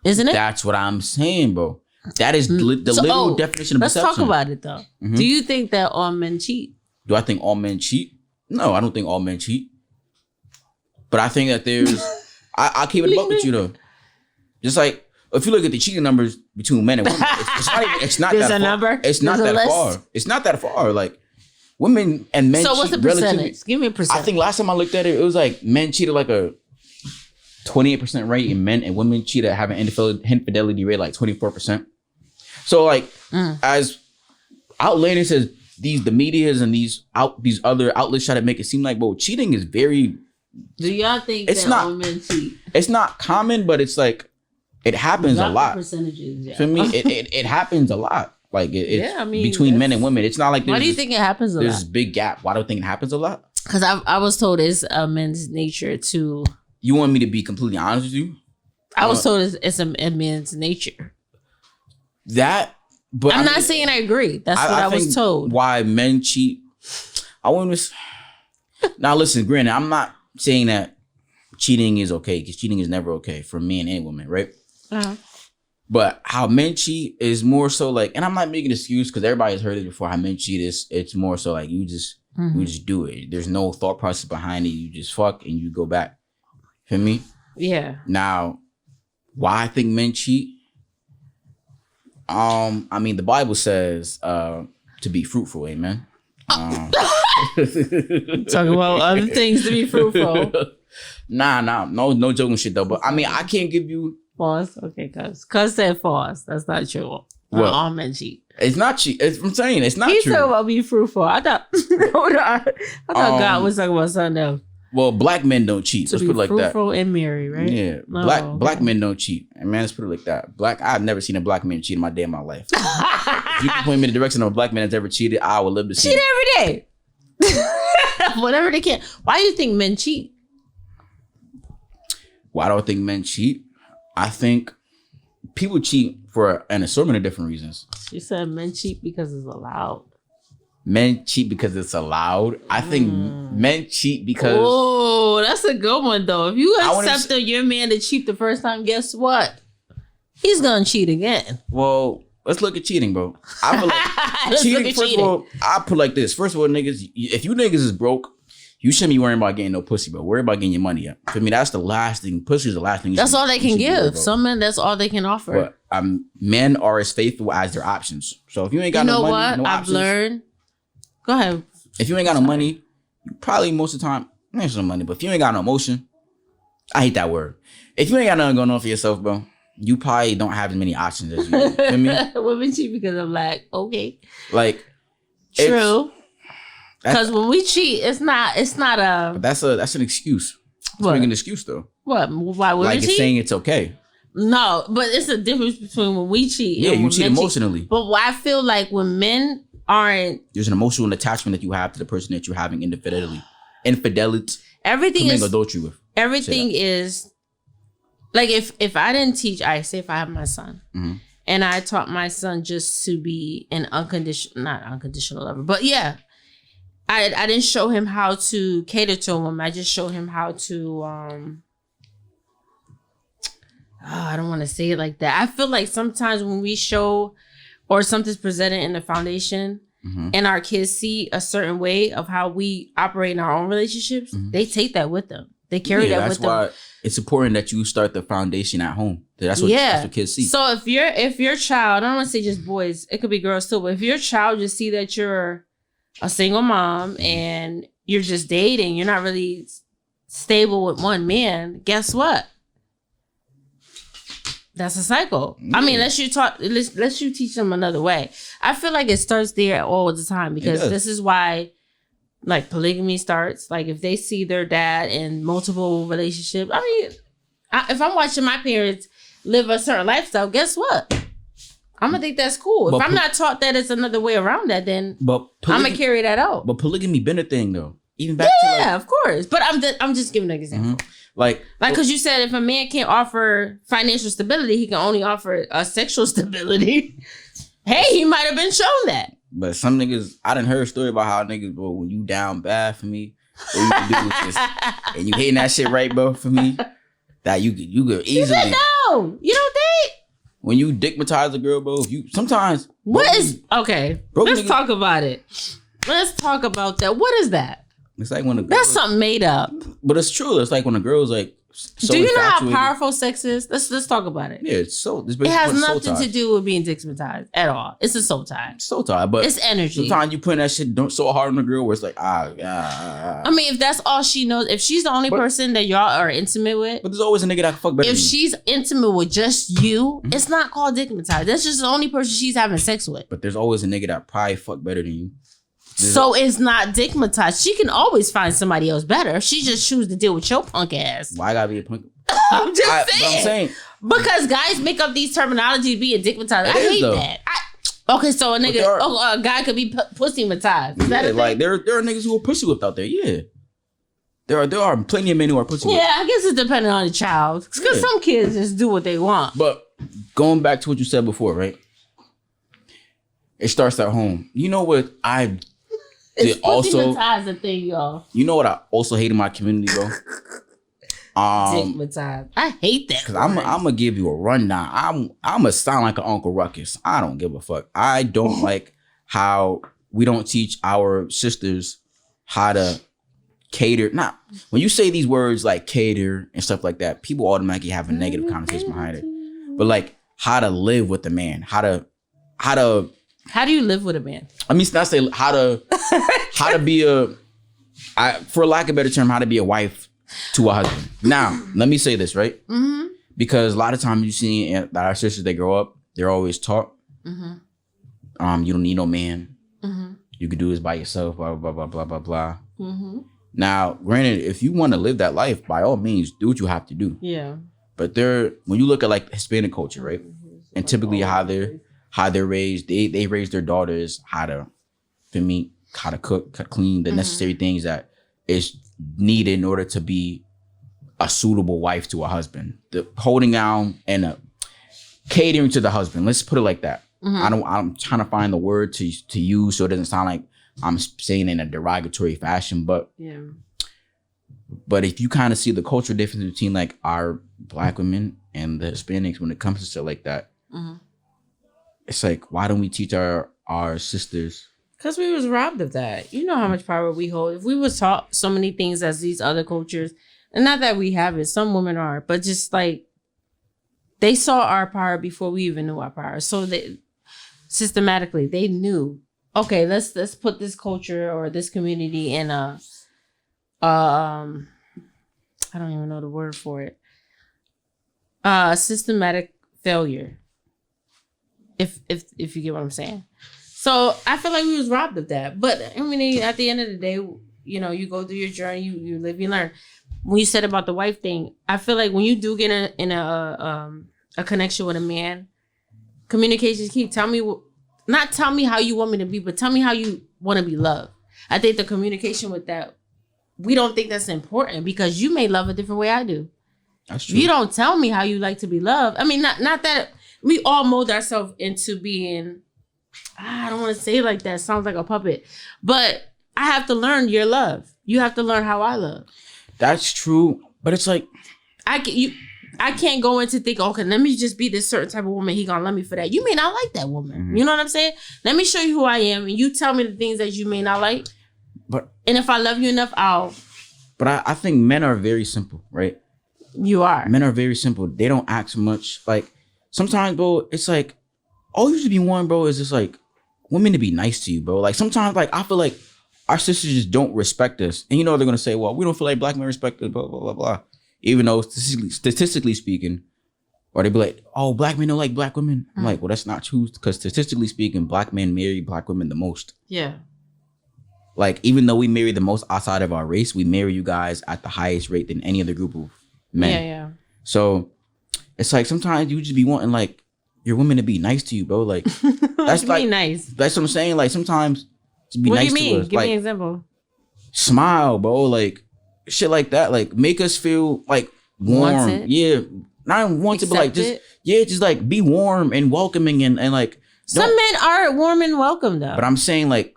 isn't it? That's what I'm saying, bro. That is the literal definition of deception. Let's talk about it, though. Mm-hmm. Do you think that all men cheat? Do I think all men cheat? No, I don't think all men cheat. But I think that there's... I'll keep it a buck with you, though. Just like, if you look at the cheating numbers between men and women, it's not that far. Number? It's not that far. It's not that far. Like, women and men cheat. So what's the percentage? Give me a percentage. I think last time I looked at it, it was like men cheated like a 28% rate, and men and women cheated having infidelity rate like 24%. So like, as outlandish as the medias and these other outlets try to make it seem like, bro, cheating is very. Do y'all think it's that not, all men cheat? It's not common, but it's like it happens a lot. Percentages, yeah. For me, it happens a lot. Like it's between men and women. It's not like why do you think it happens a lot? There's this big gap. Why do I think it happens a lot? Because I was told it's a men's nature to. You want me to be completely honest with you? I was told it's a man's nature. That, but I'm not saying I agree. That's what I was told. Why men cheat? I want to. Now listen, granted, I'm not saying that cheating is okay, because cheating is never okay for men and women, right? Uh-huh. But how men cheat is more so like, and I'm not making an excuse because everybody's heard it before. How men cheat is, it's more so like you just do it. There's no thought process behind it. You just fuck and you go back. Feel me? Yeah. Now, why I think men cheat? I mean, the Bible says to be fruitful, amen. Talking about other things to be fruitful. No joking shit though. But I mean, I can't give you false. Okay, cuz said false. That's not true. What? All men cheat. It's not cheat. I'm saying it's not true. He's talking about be fruitful. I thought God was talking about something else. Well, black men don't cheat. Let's put it like that. Fruitful and married, right? Yeah. Black men don't cheat. And man, let's put it like that. I've never seen a black man cheat in my day in my life. If you can point me in the direction of a black man that's ever cheated, I would love to see cheat every day. Whatever they can. Why do you think men cheat? Why do I think men cheat? I think people cheat for an assortment of different reasons. You said men cheat because it's allowed. Men cheat because it's allowed. I think men cheat because... Oh, that's a good one, though. If you accept your man to cheat the first time, guess what? He's going to cheat again. Well, let's look at cheating, bro. I feel like cheating, first of all, I put like this. First of all, niggas, if you niggas is broke, you shouldn't be worrying about getting no pussy, bro. Worry about getting your money up. For me, that's the last thing. Pussy is the last thing. That's all they can give. Some men, that's all they can offer. But men are as faithful as their options. So if you ain't got no money, no I've options, learned. Go ahead. If you ain't got no money, you probably most of the time, there's some money. But if you ain't got no emotion, I hate that word. If you ain't got nothing going on for yourself, bro, you probably don't have as many options as you do. Feel me? Women cheat because I'm like, okay. Like, true. Because when we cheat, it's not a. But that's an excuse. It's making an excuse though. What? Why women cheat? Like it's saying it's okay. No, but it's a difference between when we cheat. Yeah, and you cheat emotionally. But I feel like when men aren't, there's an emotional attachment that you have to the person that you're having infidelity. Everything is adultery with. Everything is like if I didn't teach, say if I have my son. Mm-hmm. And I taught my son just to be an not unconditional lover, but yeah. I didn't show him how to cater to him. I just showed him how to, I don't want to say it like that. I feel like sometimes when we show or something's presented in the foundation and our kids see a certain way of how we operate in our own relationships, they take that with them. They carry that with them. That's why it's important that you start the foundation at home. That's what kids see. So if your child, I don't want to say just boys, it could be girls too, but if your child just see that you're a single mom and you're just dating, you're not really stable with one man, guess what? That's a cycle. Yeah. I mean, let's you teach them another way. I feel like it starts there all the time because this is why like polygamy starts. Like if they see their dad in multiple relationships, I mean, if I'm watching my parents live a certain lifestyle, guess what? I'm gonna think that's cool. If I'm not taught that it's another way around that, then I'm gonna carry that out. But polygamy been a thing though, even back to of course. But I'm just giving an example. Like because you said if a man can't offer financial stability, he can only offer sexual stability. Hey, he might have been shown that. But some niggas, I done heard a story about how niggas, bro, when you down bad for me, all you can do is just, and you hating that shit right, bro, for me, that you could easily. No, you don't think. When you dickmatize a girl, bro, if you sometimes let's talk about it. Let's talk about that. What is that? It's like when a girl, that's something made up. But it's true. It's like when a girl's like so do you know how powerful sex is? Let's talk about it. Yeah, it has nothing to do with being dickmatized at all. It's a soul tie. Soul tie, but it's energy. Sometimes you put that shit so hard on a girl where it's like I mean, if that's all she knows, if she's the only person that y'all are intimate with, but there's always a nigga that can fuck better. If she's intimate with just you, it's not called dickmatized. That's just the only person she's having sex with. But there's always a nigga that probably fuck better than you. So it's not stigmatized. She can always find somebody else better. She just choose to deal with your punk ass. Why I gotta be a punk? I'm just saying. I'm saying. Because guys make up these terminologies being stigmatized. I hate that. Okay, so a guy could be pussy-matized. Yeah, like there are niggas who are pussy whipped out there. Yeah. There are plenty of men who are pussy whipped. Yeah, I guess it's depending on the child. Because some kids just do what they want. But going back to what you said before, right? It starts at home. You know what I did also? Stigmatized a thing, y'all. You know what I also hate in my community, bro? Stigmatized. I hate that. Cause I'm gonna give you a rundown. I'm gonna sound like an Uncle Ruckus. I don't give a fuck. I don't like how we don't teach our sisters how to cater. Not when you say these words like cater and stuff like that, people automatically have a negative connotation behind it. But like how to live with a man, how do you live with a man? I mean, not say how to be for lack of a better term, how to be a wife to a husband. Now, let me say this, right? Mm-hmm. Because a lot of times you see that our sisters, they grow up, they're always taught, you don't need no man. Mm-hmm. You can do this by yourself, blah, blah, blah, blah, blah, blah. Mm-hmm. Now, granted, if you want to live that life, by all means, do what you have to do. Yeah. But when you look at like Hispanic culture, right? And typically how they're raised, they raise their daughters how to cook, clean, the necessary things that is needed in order to be a suitable wife to a husband. The holding down and catering to the husband. Let's put it like that. Mm-hmm. I'm trying to find the word to use so it doesn't sound like I'm saying in a derogatory fashion, but if you kind of see the cultural difference between like our Black women and the Hispanics when it comes to stuff like that, it's like, why don't we teach our sisters? Because we was robbed of that. You know how much power we hold. If we was taught so many things as these other cultures, and not that we have it, some women are, but just like they saw our power before we even knew our power. So they systematically they knew, okay, let's put this culture or this community in a I don't even know the word for it. Systematic failure. If you get what I'm saying. So I feel like we was robbed of that. But I mean, at the end of the day, you know, you go through your journey, you live, you learn. When you said about the wife thing, I feel like when you do get in a connection with a man, communication is key. Not tell me how you want me to be, but tell me how you want to be loved. I think the communication with that, we don't think that's important because you may love a different way I do. That's true. You don't tell me how you like to be loved. I mean, not that we all mold ourselves into being, I don't want to say it like that. It sounds like a puppet. But I have to learn your love. You have to learn how I love. That's true. But it's like, I can't go into think, okay, let me just be this certain type of woman. He gonna love me for that. You may not like that woman. Mm-hmm. You know what I'm saying? Let me show you who I am, and you tell me the things that you may not like. And if I love you enough, I'll. But I think men are very simple, right? You are. Men are very simple. They don't ask much. Like sometimes, bro, it's like all you should be wanting, bro, is just like women to be nice to you, bro. Like sometimes, like I feel like our sisters just don't respect us, and you know they're gonna say, "Well, we don't feel like Black men respect us," blah blah blah blah. Even though statistically speaking, or they be like, "Oh, Black men don't like Black women." I'm like, well, that's not true because statistically speaking, Black men marry Black women the most. Yeah. Like even though we marry the most outside of our race, we marry you guys at the highest rate than any other group of men. Yeah, yeah. So it's like sometimes you just be wanting like your women to be nice to you, bro. Like that's like nice. That's what I'm saying. Like sometimes to be nice to us. What do you mean? Give like, me an example. Smile, bro. Like shit like that. Like make us feel like warm. Yeah. Not wanted, but like just like be warm and welcoming and like some men are warm and welcome though. But I'm saying like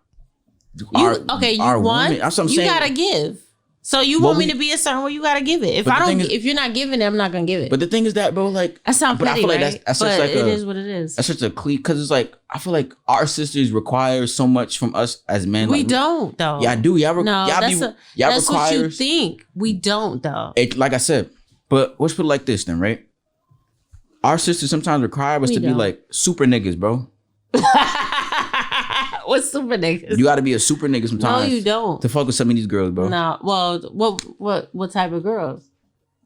you want, that's what I'm saying. Gotta give. So you want me to be a certain way, you gotta give it. If you're not giving it, I'm not gonna give it. But the thing is that, bro, like that sounds petty, I feel like right? That's but like it is what it is. That's such a cliche because it's like I feel like our sisters require so much from us as men. We like, don't though. Yeah, I do. That's what you think. We don't though. Like I said, but let's put it like this then, right? Our sisters sometimes require us to be like super niggas, bro. What's super niggas? You got to be a super nigga sometimes. No, you don't. To fuck with some of these girls, bro. No, well, what type of girls?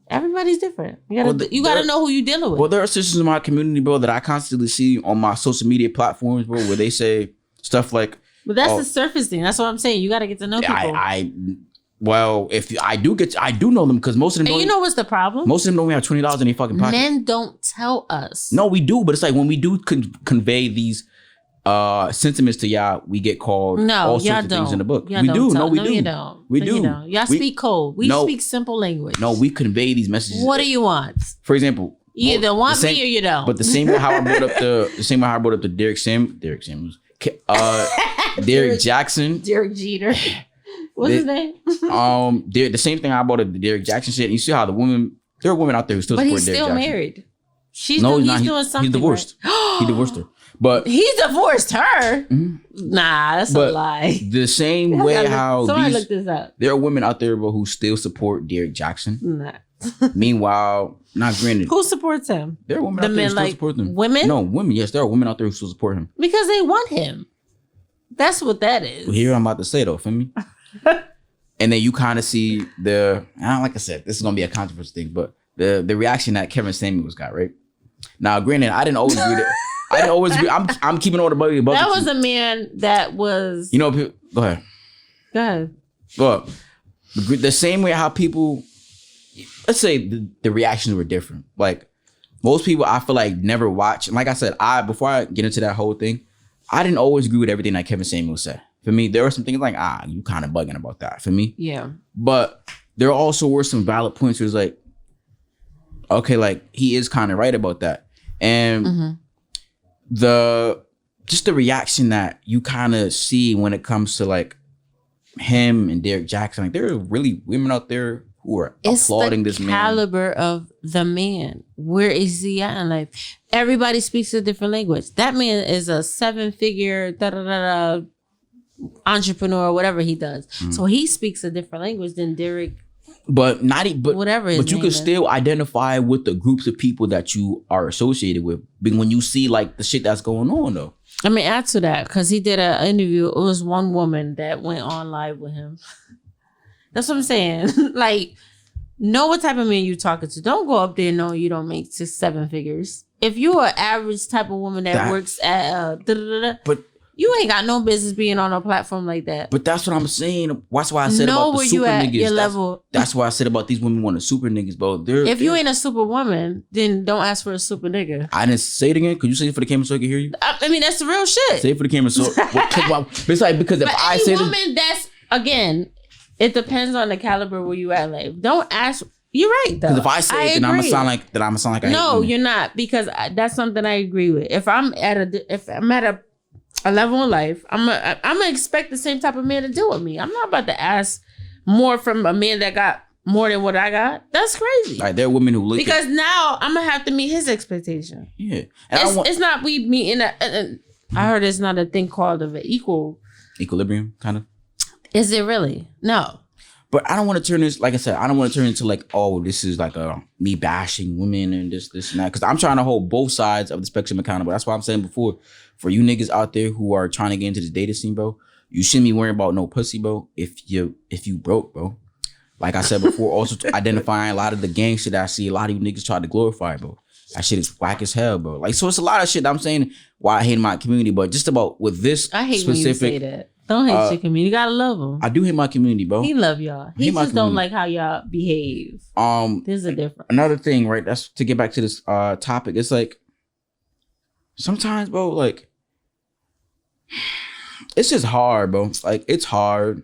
Everybody's different. You gotta know who you dealing with. Well, there are sisters in my community, bro, that I constantly see on my social media platforms, bro, where they say stuff like, But that's the surface thing. That's what I'm saying. You got to get to know people. Well, if I do know them because most of them. And you know what's the problem? Most of them don't have $20 in their fucking pocket. Men don't tell us. No, we do, but it's like when we do convey these sentiments to y'all, we get called all sorts of things in the book. Y'all we do. No, we do. You don't. We do. Y'all speak cold. We speak simple language. No, we convey these messages. What do you want? For example, you either want me or you don't. But the same way how I brought up the Derek Jackson. Derek Jeter. What's his name? The same thing I brought up the Derek Jackson shit. And you see how there are women out there who still support Derek Jackson. But he's still married. He's doing something. He's divorced. He divorced her. But he divorced her. Mm-hmm. Nah, that's a lie. The same way how somebody look this up. There are women out there who still support Derek Jackson. Nah. Meanwhile, not granted. Who supports him? There are women out there who still support him. Women? No, women. Yes, there are women out there who still support him because they want him. That's what that is. Well, here I'm about to say though, feel me? And then you kind of see like I said, this is gonna be a controversial thing, but the reaction that Kevin Samuels got, right? Now, granted, I didn't always agree that. I didn't always agree. I'm keeping all the buggy. That was a man that was. You know, go ahead. Go ahead. Look, the same way how people, let's say the reactions were different. Like most people, I feel like never watch. And like I said, before I get into that whole thing, I didn't always agree with everything that Kevin Samuels said. For me, there were some things like, you kind of bugging about that. For me, yeah. But there also were some valid points where it's like, okay, like he is kind of right about that, and the reaction that you kind of see when it comes to like him and Derek Jackson, like there are really women out there who are applauding this man. Caliber of the man. Where is he at in life? Everybody speaks a different language. That man is a 7-figure entrepreneur, whatever he does. So he speaks a different language than Derek. But whatever. But you can still identify with the groups of people that you are associated with when you see like the shit that's going on though. I mean, add to that because he did an interview. It was one woman that went on live with him. That's what I'm saying. Like, know what type of man you talking to. Don't go up there knowing you don't make 6-7 figures. If you're an average type of woman that works at but you ain't got no business being on a platform like that. But that's what I'm saying. That's why I said about the super niggas. Your level. That's why I said about these women wanting super niggas, bro. If you ain't a super woman, then don't ask for a super nigga. I didn't say it again. Could you say it for the camera so I can hear you? I mean, that's the real shit. Say it for the camera so. It's like because if I say woman, that's again, it depends on the caliber where you at. Like, don't ask. You're right though. Because if I say it, then I'm gonna sound like I no, you're not because that's something I agree with. If I'm at a level in life, I'm gonna expect the same type of man to deal with me. I'm not about to ask more from a man that got more than what I got. That's crazy. Right, there are women who look because now I'm gonna have to meet his expectation. Yeah, and it's not we meeting. I heard it's not a thing called of an equilibrium kind of. Is it really? No. But I don't want to turn this, like I said, I don't want to turn into like, oh, this is like me bashing women and this and that. Because I'm trying to hold both sides of the spectrum accountable. That's why I'm saying before, for you niggas out there who are trying to get into this dating scene, bro, you shouldn't be worrying about no pussy, bro. If you broke, bro. Like I said before, also identifying a lot of the gang shit that I see a lot of you niggas try to glorify, bro. That shit is whack as hell, bro. Like, so it's a lot of shit that I'm saying why I hate my community, but just about with this I hate specific, when you say that. Don't hate your community. You gotta love them. I do hate my community, bro. He love y'all. He just don't like how y'all behave. There's a difference. Another thing, right? That's to get back to this topic. It's like sometimes, bro, like it's just hard, bro. Like it's hard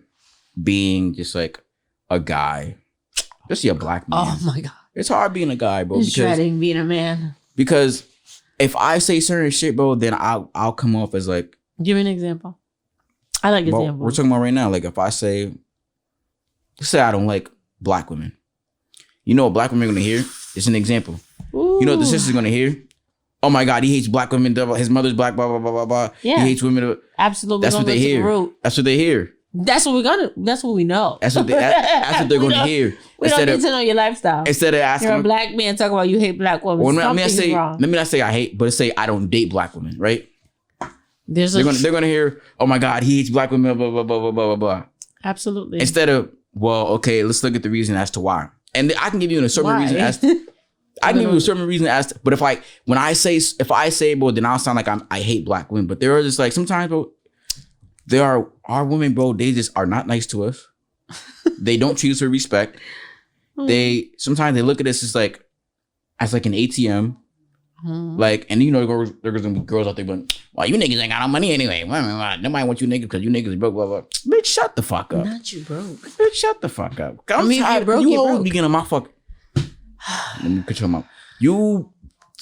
being just like a guy, especially a black man. Oh my god, it's hard being a guy, bro. It's dreading being a man. Because if I say certain shit, bro, then I'll come off as like. Give me an example. I like examples. We're talking about right now. Like if I say I don't like black women, you know what black women are gonna hear? It's an example. Ooh. You know what the sister's gonna hear? Oh my God, he hates black women. His mother's black. Blah blah blah blah blah. Yeah. He hates women. Absolutely. That's what they hear. That's what they hear. That's what we're gonna. That's what we know. That's what they're gonna hear. We don't need to know your lifestyle. Instead of asking, you're a black man talking about you hate black women. Well, let me not say I hate, but say I don't date black women, right? They're gonna hear, oh my God, he hates black women, blah blah blah blah blah blah. Absolutely. Instead of, well, okay, let's look at the reason as to why, and I can give you a certain reason as to, I can give you a certain reason as to, but if I say, bro, then I'll sound like I hate black women. But there are just like sometimes, bro, there are our women, bro. They just are not nice to us. They don't treat us with respect. They sometimes they look at us as like an ATM. Like, and you know, there's gonna be girls out there, but well, you niggas ain't got no money anyway. Nobody wants you niggas because you niggas broke. Blah, blah. Bitch, shut the fuck up. Not you broke. Bitch, shut the fuck up. I mean, if you broke, you you always broke. begin on my fuck. Let me control my. You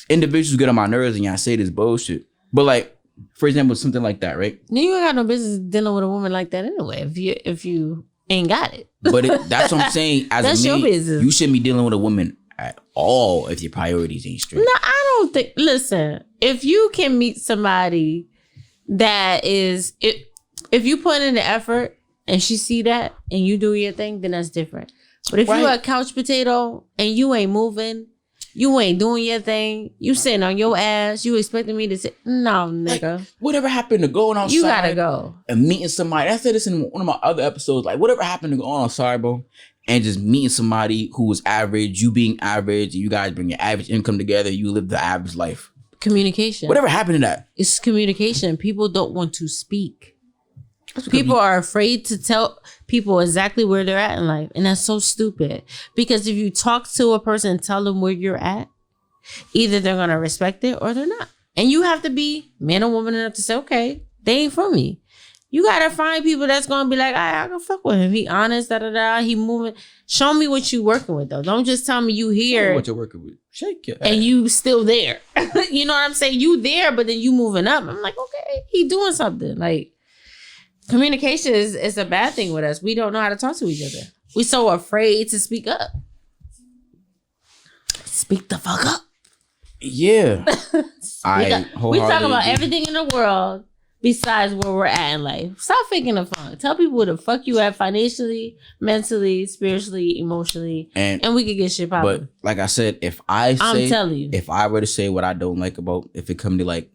individuals get on my nerves and y'all say this bullshit. But like, for example, something like that, right? You ain't got no business dealing with a woman like that anyway. If you ain't got it. But that's what I'm saying. As That's a man, your business. you shouldn't be dealing with a woman at all if your priorities ain't straight. No, I don't think. Listen, if you can meet somebody that is, if you put in the effort and she see that and you do your thing, then that's different. But if you a couch potato and you ain't moving, you ain't doing your thing, you sitting on your ass, you expecting me to say, no, nigga. Like, whatever happened to going outside? You gotta go. And meeting somebody. I said this in one of my other episodes. Like, whatever happened to going outside, bro, and just meeting somebody who was average, you being average, and you guys bring your average income together, you live the average life. Communication. Whatever happened to that? It's communication. People don't want to speak. People are afraid to tell people exactly where they're at in life. And that's so stupid. Because if you talk to a person and tell them where you're at, either they're going to respect it or they're not. And you have to be man or woman enough to say, okay, they ain't for me. You got to find people that's going to be like, I can fuck with him. He honest, he moving. Show me what you working with, though. Don't just tell me you here. What you're working with. Shake your ass. And you still there. You know what I'm saying? You there, but then you moving up. I'm like, okay, he doing something. Like, communication is a bad thing with us. We don't know how to talk to each other. We so afraid to speak up. Speak the fuck up. Yeah. We talk about everything in the world besides where we're at in life. Stop faking the fun. Tell people where the fuck you at financially, mentally, spiritually, emotionally, and we can get shit popping. But like I said, if I'm telling you, if I were to say what I don't like about, if it come to like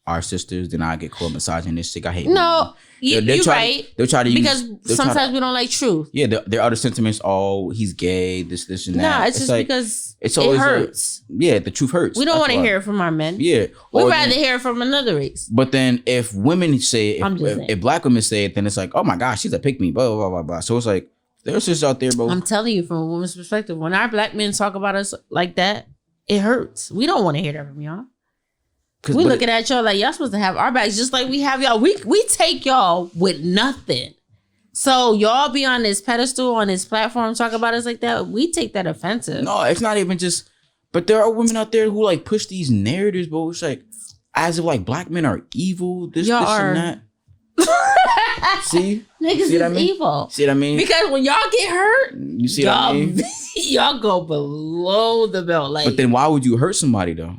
our sisters, then I get called misogynistic. I hate no. You're right. They'll try to use, because sometimes we don't like truth. Yeah, there are other sentiments. Oh, he's gay. This, and that. Nah, it's just like, because it hurts. The truth hurts. We don't want to hear it from our men. Yeah, we'd rather hear it from another race. But then, if women say, if black women say it, then it's like, oh my gosh, she's a pick me. Blah blah blah blah. So it's like there's just out there, bro. I'm telling you from a woman's perspective, when our black men talk about us like that, it hurts. We don't want to hear that from y'all. We looking at y'all like y'all supposed to have our backs just like we have y'all. We take y'all with nothing. So y'all be on this pedestal, on this platform, talk about us like that. We take that offensive. No, it's not even just. But there are women out there who like push these narratives, bro. It's like as if like black men are evil. This and that. See, niggas see is evil. See what I mean? Because when y'all get hurt, you see what I mean? Y'all go below the belt. Like, but then why would you hurt somebody though?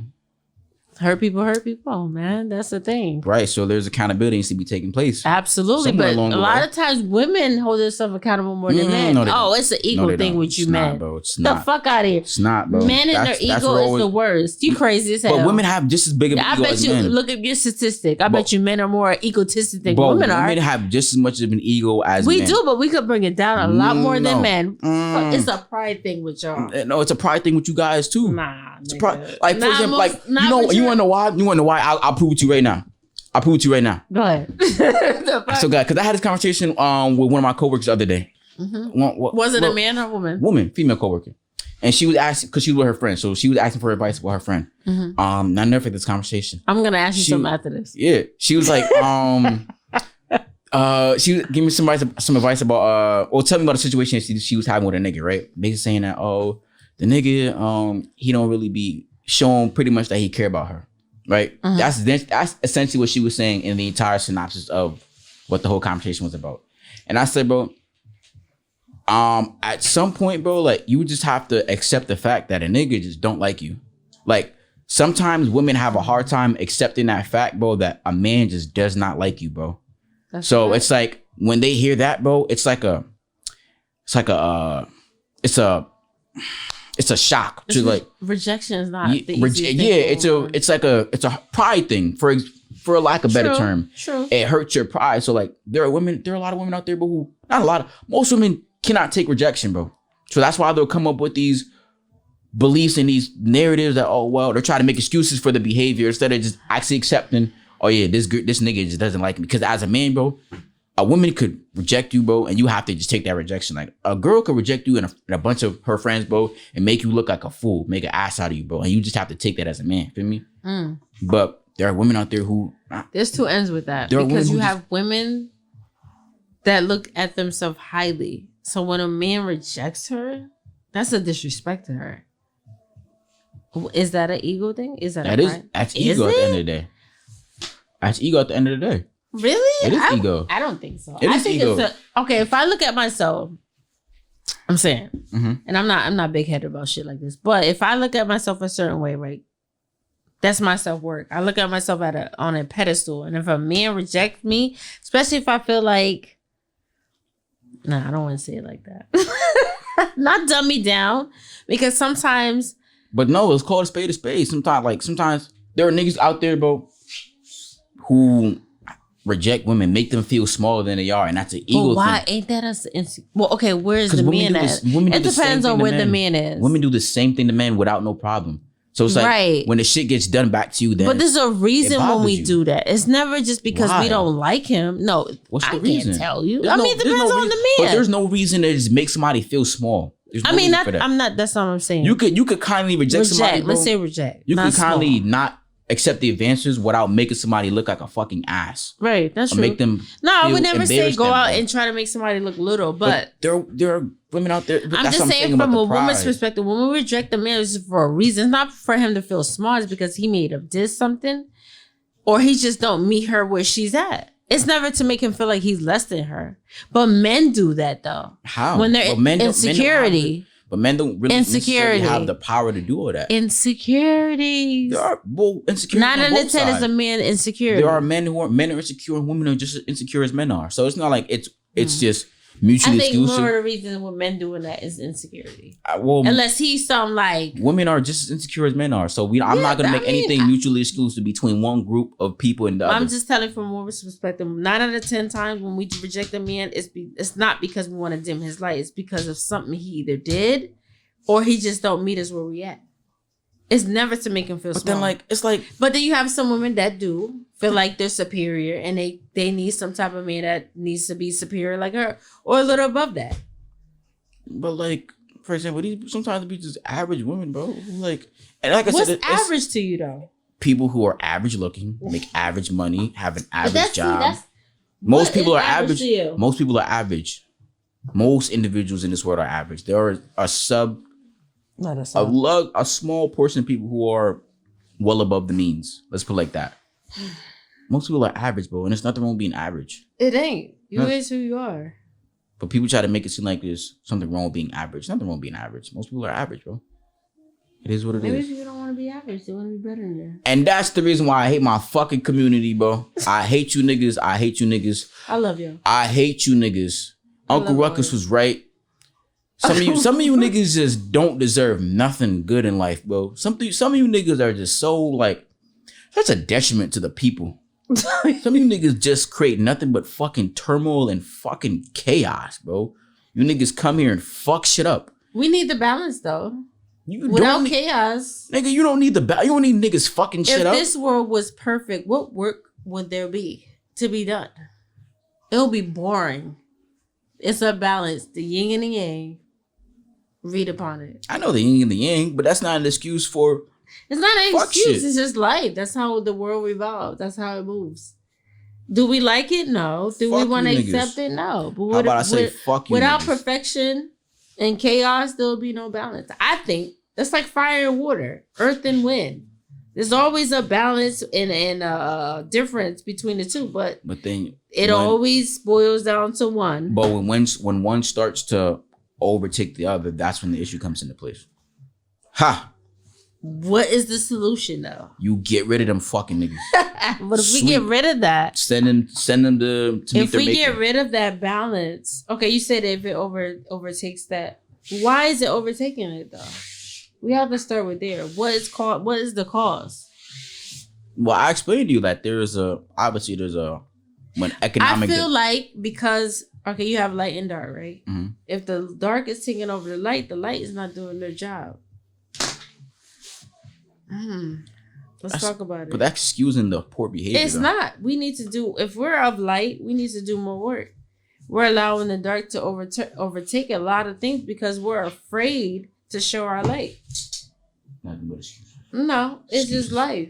Hurt people, man. That's the thing. Right. So there's accountability needs to be taking place. Absolutely. But a lot of times women hold themselves accountable more than men. No, it's an ego thing with you, man. Bro. It's not. The fuck out of here. It's not, bro. Men and their ego is the worst. You crazy as hell. But women have just as big of an ego as men. Look at your statistic. I bet you men are more egotistic than women are. Women have just as much of an ego as men. We do, but we could bring it down a lot more than men. It's a pride thing with y'all. No, it's a pride thing with you guys too. Nah, it's a pride. Like for example, like you want to know why? You want to know why? I'll prove it to you right now. Go ahead. So, guys, because I had this conversation with one of my coworkers the other day. Mm-hmm. Was it a man or a woman? Woman, female coworker. And she was asking, because she was with her friend. So she was asking for advice with her friend. Mm-hmm. I never forget this conversation. I'm going to ask you something after this. Yeah. She was like, she was giving me some advice about, tell me about the situation she was having with a nigga, right? Basically saying that, the nigga, he don't really be showing pretty much that he care about her. Right? Mm-hmm. That's essentially what she was saying in the entire synopsis of what the whole conversation was about. And I said, bro, at some point, bro, like you just have to accept the fact that a nigga just don't like you. Like sometimes women have a hard time accepting that fact, bro, that a man just does not like you, bro. That's so right. It's like when they hear that, bro, it's a shock to like rejection is not the it's a pride thing for lack of a better term. True. It hurts your pride. So like there are a lot of women out there, but most women cannot take rejection, bro. So that's why they'll come up with these beliefs and these narratives that they're trying to make excuses for the behavior instead of just actually accepting, oh yeah, this nigga just doesn't like me. Because as a man, bro, a woman could reject you, bro, and you have to just take that rejection. Like a girl could reject you and a bunch of her friends, bro, and make you look like a fool, make an ass out of you, bro, and you just have to take that as a man. Feel me? But there are women out there who there's two ends with that because you have women that look at themselves highly. So when a man rejects her, that's a disrespect to her. Is that an ego thing? Is that that's ego at the end of the day? That's ego at the end of the day. Really? It is ego. I don't think so. I think ego. Okay, if I look at myself, I'm saying, and I'm not big headed about shit like this, but if I look at myself a certain way, right, that's my self worth. I look at myself on a pedestal, and if a man rejects me, especially if I feel like, I don't want to say it like that, not dumb me down, because sometimes. But no, it's called a spade a spade. Sometimes there are niggas out there, bro, who reject women, make them feel smaller than they are, and that's an ego thing. Why ain't that us? Well, okay, where's the man at? It depends on where the man is. Women do the same thing to men without no problem. So it's like when the shit gets done back to you, then. But there's a reason when we do that. It's never just because we don't like him. No, what's the reason? Can't tell you. It depends on the man. But there's no reason to just make somebody feel small. That's not what I'm saying. You could kindly reject somebody. Let's say reject. You could kindly not accept the advances without making somebody look like a fucking ass. Right, that's true. Make them. I would never say go out and try to make somebody look little, but there are women out there. I'm just saying from a woman's perspective, when we reject a man, it's for a reason. It's not for him to feel smart. It's because he may have did something, or he just don't meet her where she's at. It's never to make him feel like he's less than her. But men do that though. How? When they're insecurity. But men don't really necessarily have the power to do all that. Insecurities. There are insecurities. 9 out of 10 is a man insecurity. There are men are insecure and women are just as insecure as men are. So it's not like it's just mutually exclusive. I think more of the reason what men doing that is insecurity. Unless he's some like women are just as insecure as men are. So I'm not gonna make anything mutually exclusive between one group of people and the other. I'm just telling from a woman's perspective. 9 out of 10 times when we reject a man, it's not because we want to dim his light. It's because of something he either did or he just don't meet us where we at. It's never to make him feel small. But then you have some women that do feel like they're superior and they need some type of man that needs to be superior like her or a little above that. But like, for example, sometimes be just average women, bro. And like what's average to you though? People who are average looking, make average money, have an average job. Most people are average. Most people are average. Most individuals in this world are average. There are a small portion of people who are well above the means. Let's put it like that. Most people are average, bro, and there's nothing wrong with being average. It ain't. You is who you are. But people try to make it seem like there's something wrong with being average. Nothing wrong with being average. Most people are average, bro. It is what it is. Maybe people don't want to be average. They want to be better than that. And that's the reason why I hate my fucking community, bro. I hate you niggas. I hate you niggas. I love you. I hate you niggas. Uncle Ruckus was right. Some of you niggas just don't deserve nothing good in life, bro. Some of you niggas are just so like such a detriment to the people. Some of you niggas just create nothing but fucking turmoil and fucking chaos, bro. You niggas come here and fuck shit up. We need the balance though. Without chaos. Nigga, you don't need the balance. You don't need niggas fucking shit up. If this world was perfect, what work would there be to be done? It'll be boring. It's a balance. The yin and the yang. Read upon it. I know the yin and the yang, but that's not an excuse for. It's not an excuse. Shit. It's just life. That's how the world revolves. That's how it moves. Do we like it? No. Do we want to accept it? No. But how about I say fuck you without niggas? Perfection and chaos, there will be no balance. I think that's like fire and water, earth and wind. There's always a balance and a difference between the two, but then it always boils down to one. But when one starts to overtake the other, that's when the issue comes into place. Ha! What is the solution though? You get rid of them fucking niggas. But if we get rid of that, send them to meet their maker. If we get rid of that balance, okay, you said if it overtakes that, why is it overtaking it though? We have to start with there. What is the cause? Well, I explained to you that there's when economic. I feel like because you have light and dark, right? Mm-hmm. If the dark is taking over the light is not doing their job. Let's talk about it. But that's excusing the poor behavior. It's not. We need to do, if we're of light, we need to do more work. We're allowing the dark to overtake a lot of things because we're afraid to show our light. Nothing but excuses. No, it's just life.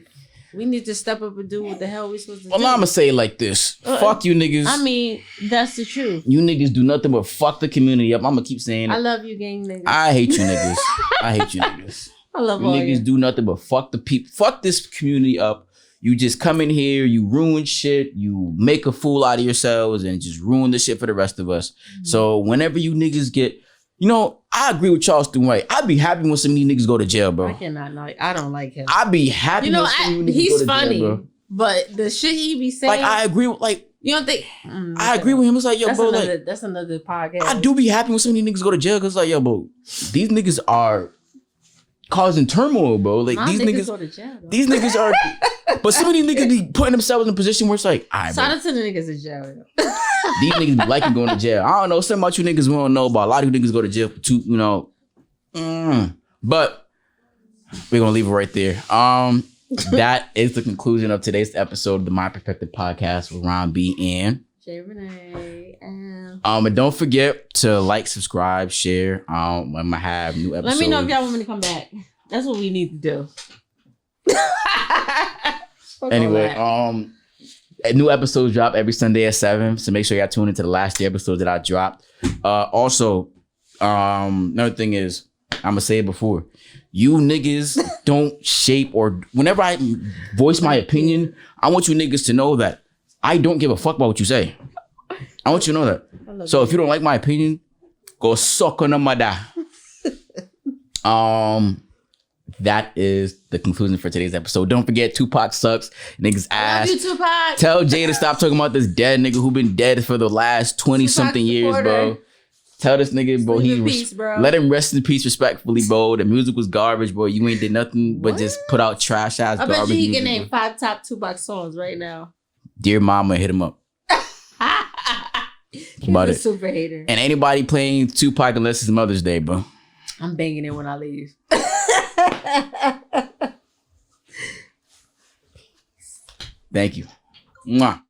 We need to step up and do what the hell we supposed to do. Well, I'm going to say it like this. Fuck you niggas. I mean, that's the truth. You niggas do nothing but fuck the community up. I'm going to keep saying it. I love you, gang niggas. I hate you niggas. I hate you niggas. I love you all niggas you. do nothing but fuck the people. Fuck this community up. You just come in here, you ruin shit, you make a fool out of yourselves and just ruin the shit for the rest of us. Mm-hmm. So whenever you niggas get, I agree with Charleston White. I'd be happy when some of these niggas go to jail, bro. I cannot know. I don't like him. I'd be happy when some of these niggas he's go to funny, jail, bro. But the shit he be saying. Like, I agree with, like, you don't think? I agree with him. It's like, yo, bro, that's another podcast. I do be happy when some of these niggas go to jail because, like, yo, bro, these niggas are causing turmoil, bro. Like, these niggas go to jail, though. These niggas are, but some of these niggas be putting themselves in a position where it's like, all right, shout out to the niggas in jail. These niggas be liking going to jail. I don't know. Something about you niggas we don't know about. A lot of you niggas go to jail for two, But we're going to leave it right there. That is the conclusion of today's episode of the My Perspective podcast with Ron B and Jay Renee. And don't forget to like, subscribe, share. I'm gonna have new episodes. Let me know if y'all want me to come back. That's what we need to do. Anyway, new episodes drop every Sunday at 7. So make sure y'all tune into the last 3 episodes that I dropped. Also, another thing is, I'm gonna say it before. You niggas don't shape or whenever I voice my opinion, I want you niggas to know that I don't give a fuck about what you say. I want you to know that. So if you don't like my opinion, go suck on a mother. That is the conclusion for today's episode. Don't forget, Tupac sucks. Niggas ass. Love you, Tupac. Tell Jay to stop talking about this dead nigga who been dead for the last 20-something years, bro. Tell this nigga, bro, let him rest in peace respectfully, bro. The music was garbage, bro. You ain't did nothing but just put out trash ass garbage. I bet you he music, can name bro. 5 top Tupac songs right now. Dear Mama, hit him up. He's a super hater. And anybody playing Tupac unless it's Mother's Day, bro. I'm banging it when I leave. Thank you. Mwah.